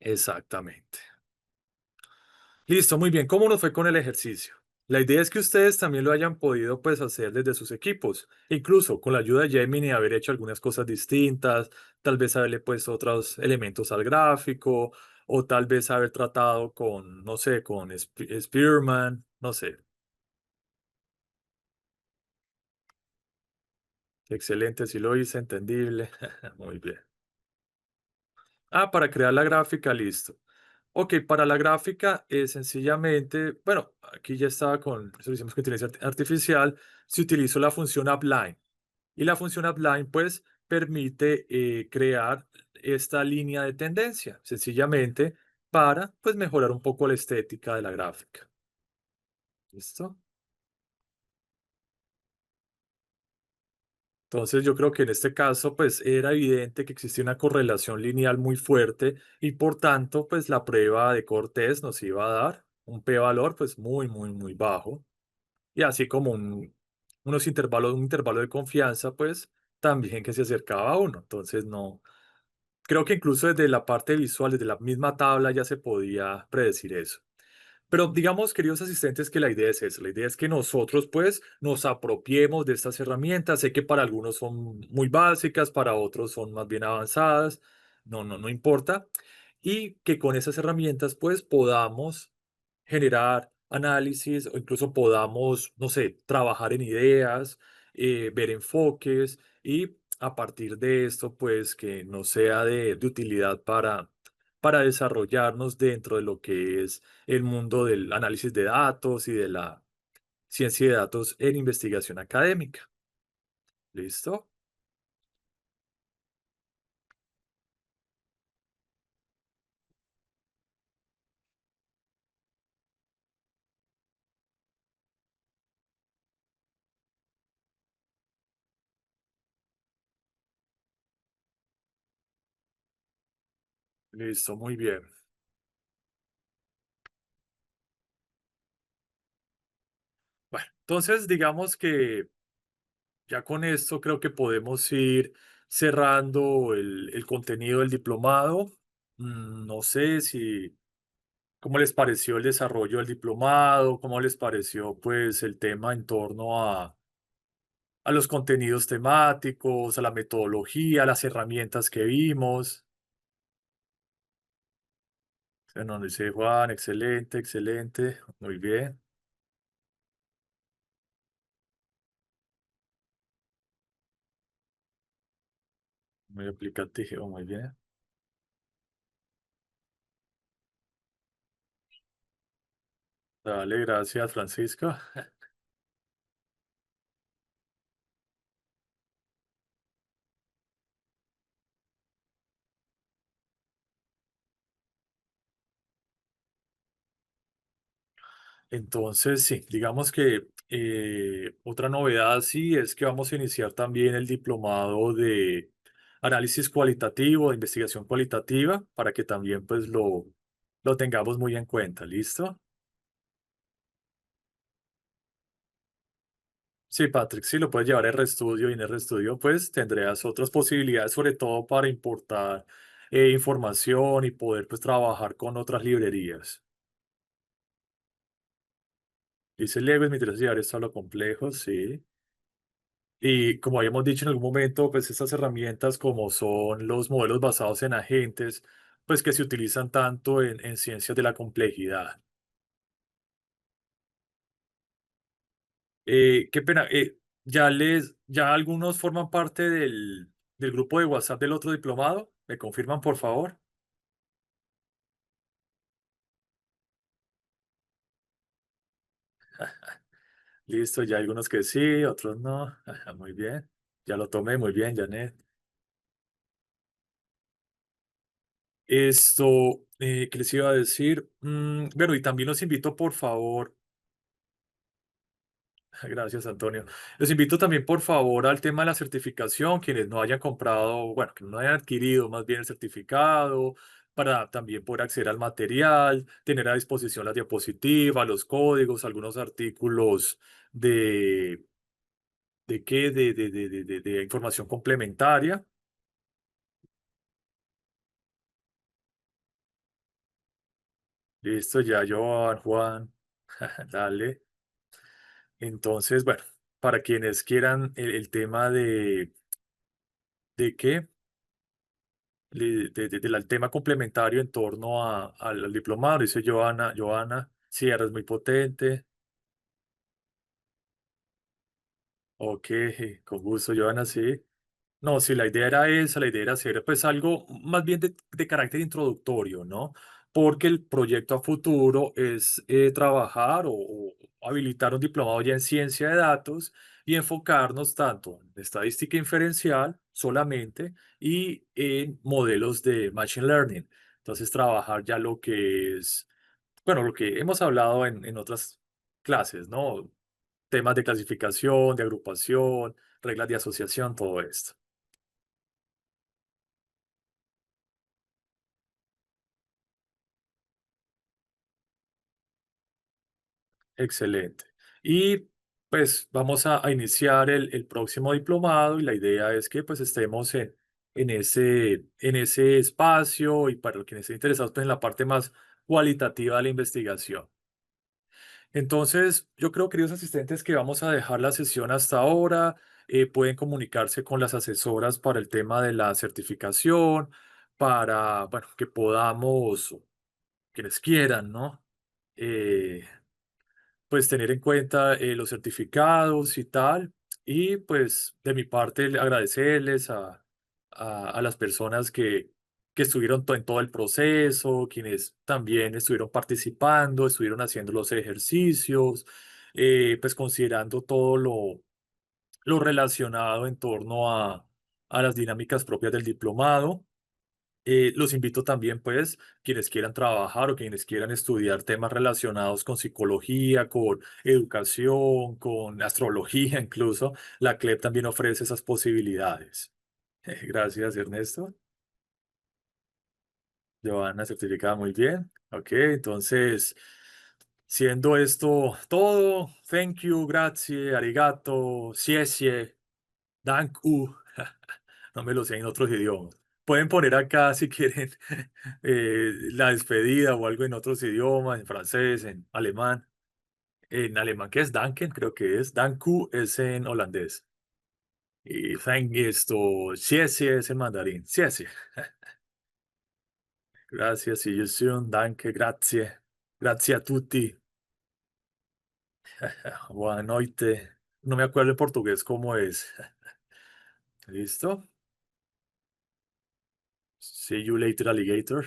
Exactamente. Listo, muy bien. ¿Cómo nos fue con el ejercicio? La idea es que ustedes también lo hayan podido pues hacer desde sus equipos, incluso con la ayuda de Gemini haber hecho algunas cosas distintas, tal vez haberle puesto otros elementos al gráfico o tal vez haber tratado con, no sé, con Spearman, no sé. Excelente, si lo hice, entendible. Muy bien. Ah, para crear la gráfica, listo. Ok, para la gráfica, sencillamente, bueno, aquí ya estaba con, eso lo hicimos con inteligencia artificial, se utilizó la función appline. Y la función appline, pues, permite crear esta línea de tendencia, sencillamente, para, pues, mejorar un poco la estética de la gráfica. ¿Listo? Entonces yo creo que en este caso pues era evidente que existía una correlación lineal muy fuerte y por tanto pues la prueba de Cortés nos iba a dar un p-valor pues muy muy muy bajo y así como un intervalo de confianza pues también que se acercaba a uno. Entonces no, creo que incluso desde la parte visual, desde la misma tabla ya se podía predecir eso. Pero digamos, queridos asistentes, que la idea es esa. La idea es que nosotros, pues, nos apropiemos de estas herramientas. Sé que para algunos son muy básicas, para otros son más bien avanzadas. No importa. Y que con esas herramientas, pues, podamos generar análisis o incluso podamos, no sé, trabajar en ideas, ver enfoques y a partir de esto, pues, que nos sea de utilidad para desarrollarnos dentro de lo que es el mundo del análisis de datos y de la ciencia de datos en investigación académica. ¿Listo? Listo, muy bien. Bueno, entonces digamos que ya con esto creo que podemos ir cerrando el contenido del diplomado. No sé si, ¿cómo les pareció el desarrollo del diplomado? ¿Cómo les pareció pues el tema en torno a los contenidos temáticos, a la metodología, a las herramientas que vimos? Bueno, dice Juan, excelente, excelente, muy bien, muy aplicativo, muy bien. Dale, gracias, Francisco. Entonces, sí, digamos que otra novedad sí es que vamos a iniciar también el diplomado de análisis cualitativo, de investigación cualitativa, para que también pues lo tengamos muy en cuenta, ¿listo? Sí, Patrick, sí, lo puedes llevar a RStudio y en RStudio pues tendrás otras posibilidades, sobre todo para importar información y poder pues trabajar con otras librerías. Dice Lewis, me interesa llevar esto a lo complejo, sí. Y como habíamos dicho en algún momento, pues estas herramientas como son los modelos basados en agentes, pues que se utilizan tanto en ciencias de la complejidad. Qué pena, ya algunos forman parte del grupo de WhatsApp del otro diplomado. ¿Me confirman, por favor? Listo, ya algunos que sí, otros no. Ajá, muy bien. Ya lo tomé, muy bien, Janet. Esto, ¿qué les iba a decir? Bueno, y también los invito, por favor. Gracias, Antonio. Les invito también, por favor, al tema de la certificación, quienes no hayan comprado, bueno, que no hayan adquirido más bien el certificado, para también poder acceder al material, tener a disposición las diapositivas, los códigos, algunos artículos de, ¿de qué? De información complementaria. Listo, ya, Joan, Juan, dale. Entonces, bueno, para quienes quieran el tema ¿de qué? Del tema complementario en torno al diplomado. Dice Joana, sí, eres muy potente. Ok, con gusto, Joana, sí. No, sí, la idea era esa, la idea era hacer pues algo más bien de carácter introductorio, ¿no? Porque el proyecto a futuro es trabajar o habilitar un diplomado ya en ciencia de datos y enfocarnos tanto en estadística inferencial solamente y en modelos de machine learning. Entonces, trabajar ya lo que es, bueno, lo que hemos hablado en otras clases, ¿no? Temas de clasificación, de agrupación, reglas de asociación, todo esto. Excelente. Y pues vamos a iniciar el próximo diplomado y la idea es que pues estemos en ese espacio y para quienes estén interesados pues, en la parte más cualitativa de la investigación. Entonces, yo creo, queridos asistentes, que vamos a dejar la sesión hasta ahora. Pueden comunicarse con las asesoras para el tema de la certificación, para, bueno, que podamos, quienes quieran, ¿no? Eh, pues tener en cuenta los certificados y tal. Y pues de mi parte agradecerles a las personas que estuvieron en todo el proceso, quienes también estuvieron participando, estuvieron haciendo los ejercicios, pues considerando todo lo relacionado en torno a las dinámicas propias del diplomado. Los invito también, pues, quienes quieran trabajar o quienes quieran estudiar temas relacionados con psicología, con educación, con astrología incluso, la CLEP también ofrece esas posibilidades. Gracias, Ernesto. Joana, certificada muy bien. Ok, entonces, siendo esto todo, thank you, grazie, arigato, xie, dank u. No me lo sé en otros idiomas. Pueden poner acá si quieren la despedida o algo en otros idiomas, en francés, en alemán. En alemán, ¿qué es Danken? Creo que es. Danku es en holandés. Y thank esto, xie es en mandarín. Xie. Gracias, see you soon. Danke, grazie. Grazie a tutti. Buenas noite. No me acuerdo en portugués cómo es. ¿Listo? See you later, alligator.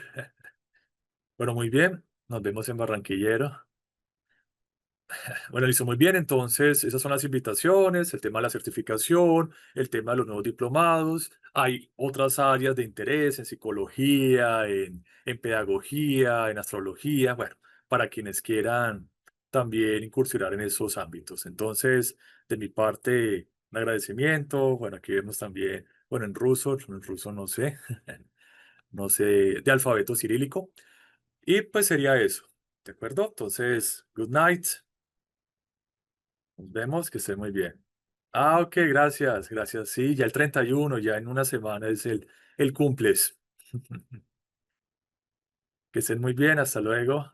Bueno, muy bien. Nos vemos en Barranquillero. Bueno, listo, muy bien. Entonces, esas son las invitaciones, el tema de la certificación, el tema de los nuevos diplomados. Hay otras áreas de interés en psicología, en pedagogía, en astrología, bueno, para quienes quieran también incursionar en esos ámbitos. Entonces, de mi parte, un agradecimiento. Bueno, aquí vemos también, bueno, en ruso no sé, no sé, de alfabeto cirílico. Y pues sería eso, ¿de acuerdo? Entonces, good night. Nos vemos, que esté muy bien. Ah, ok, gracias, gracias. Sí, ya el 31, ya en una semana es el cumples. Que estén muy bien, hasta luego.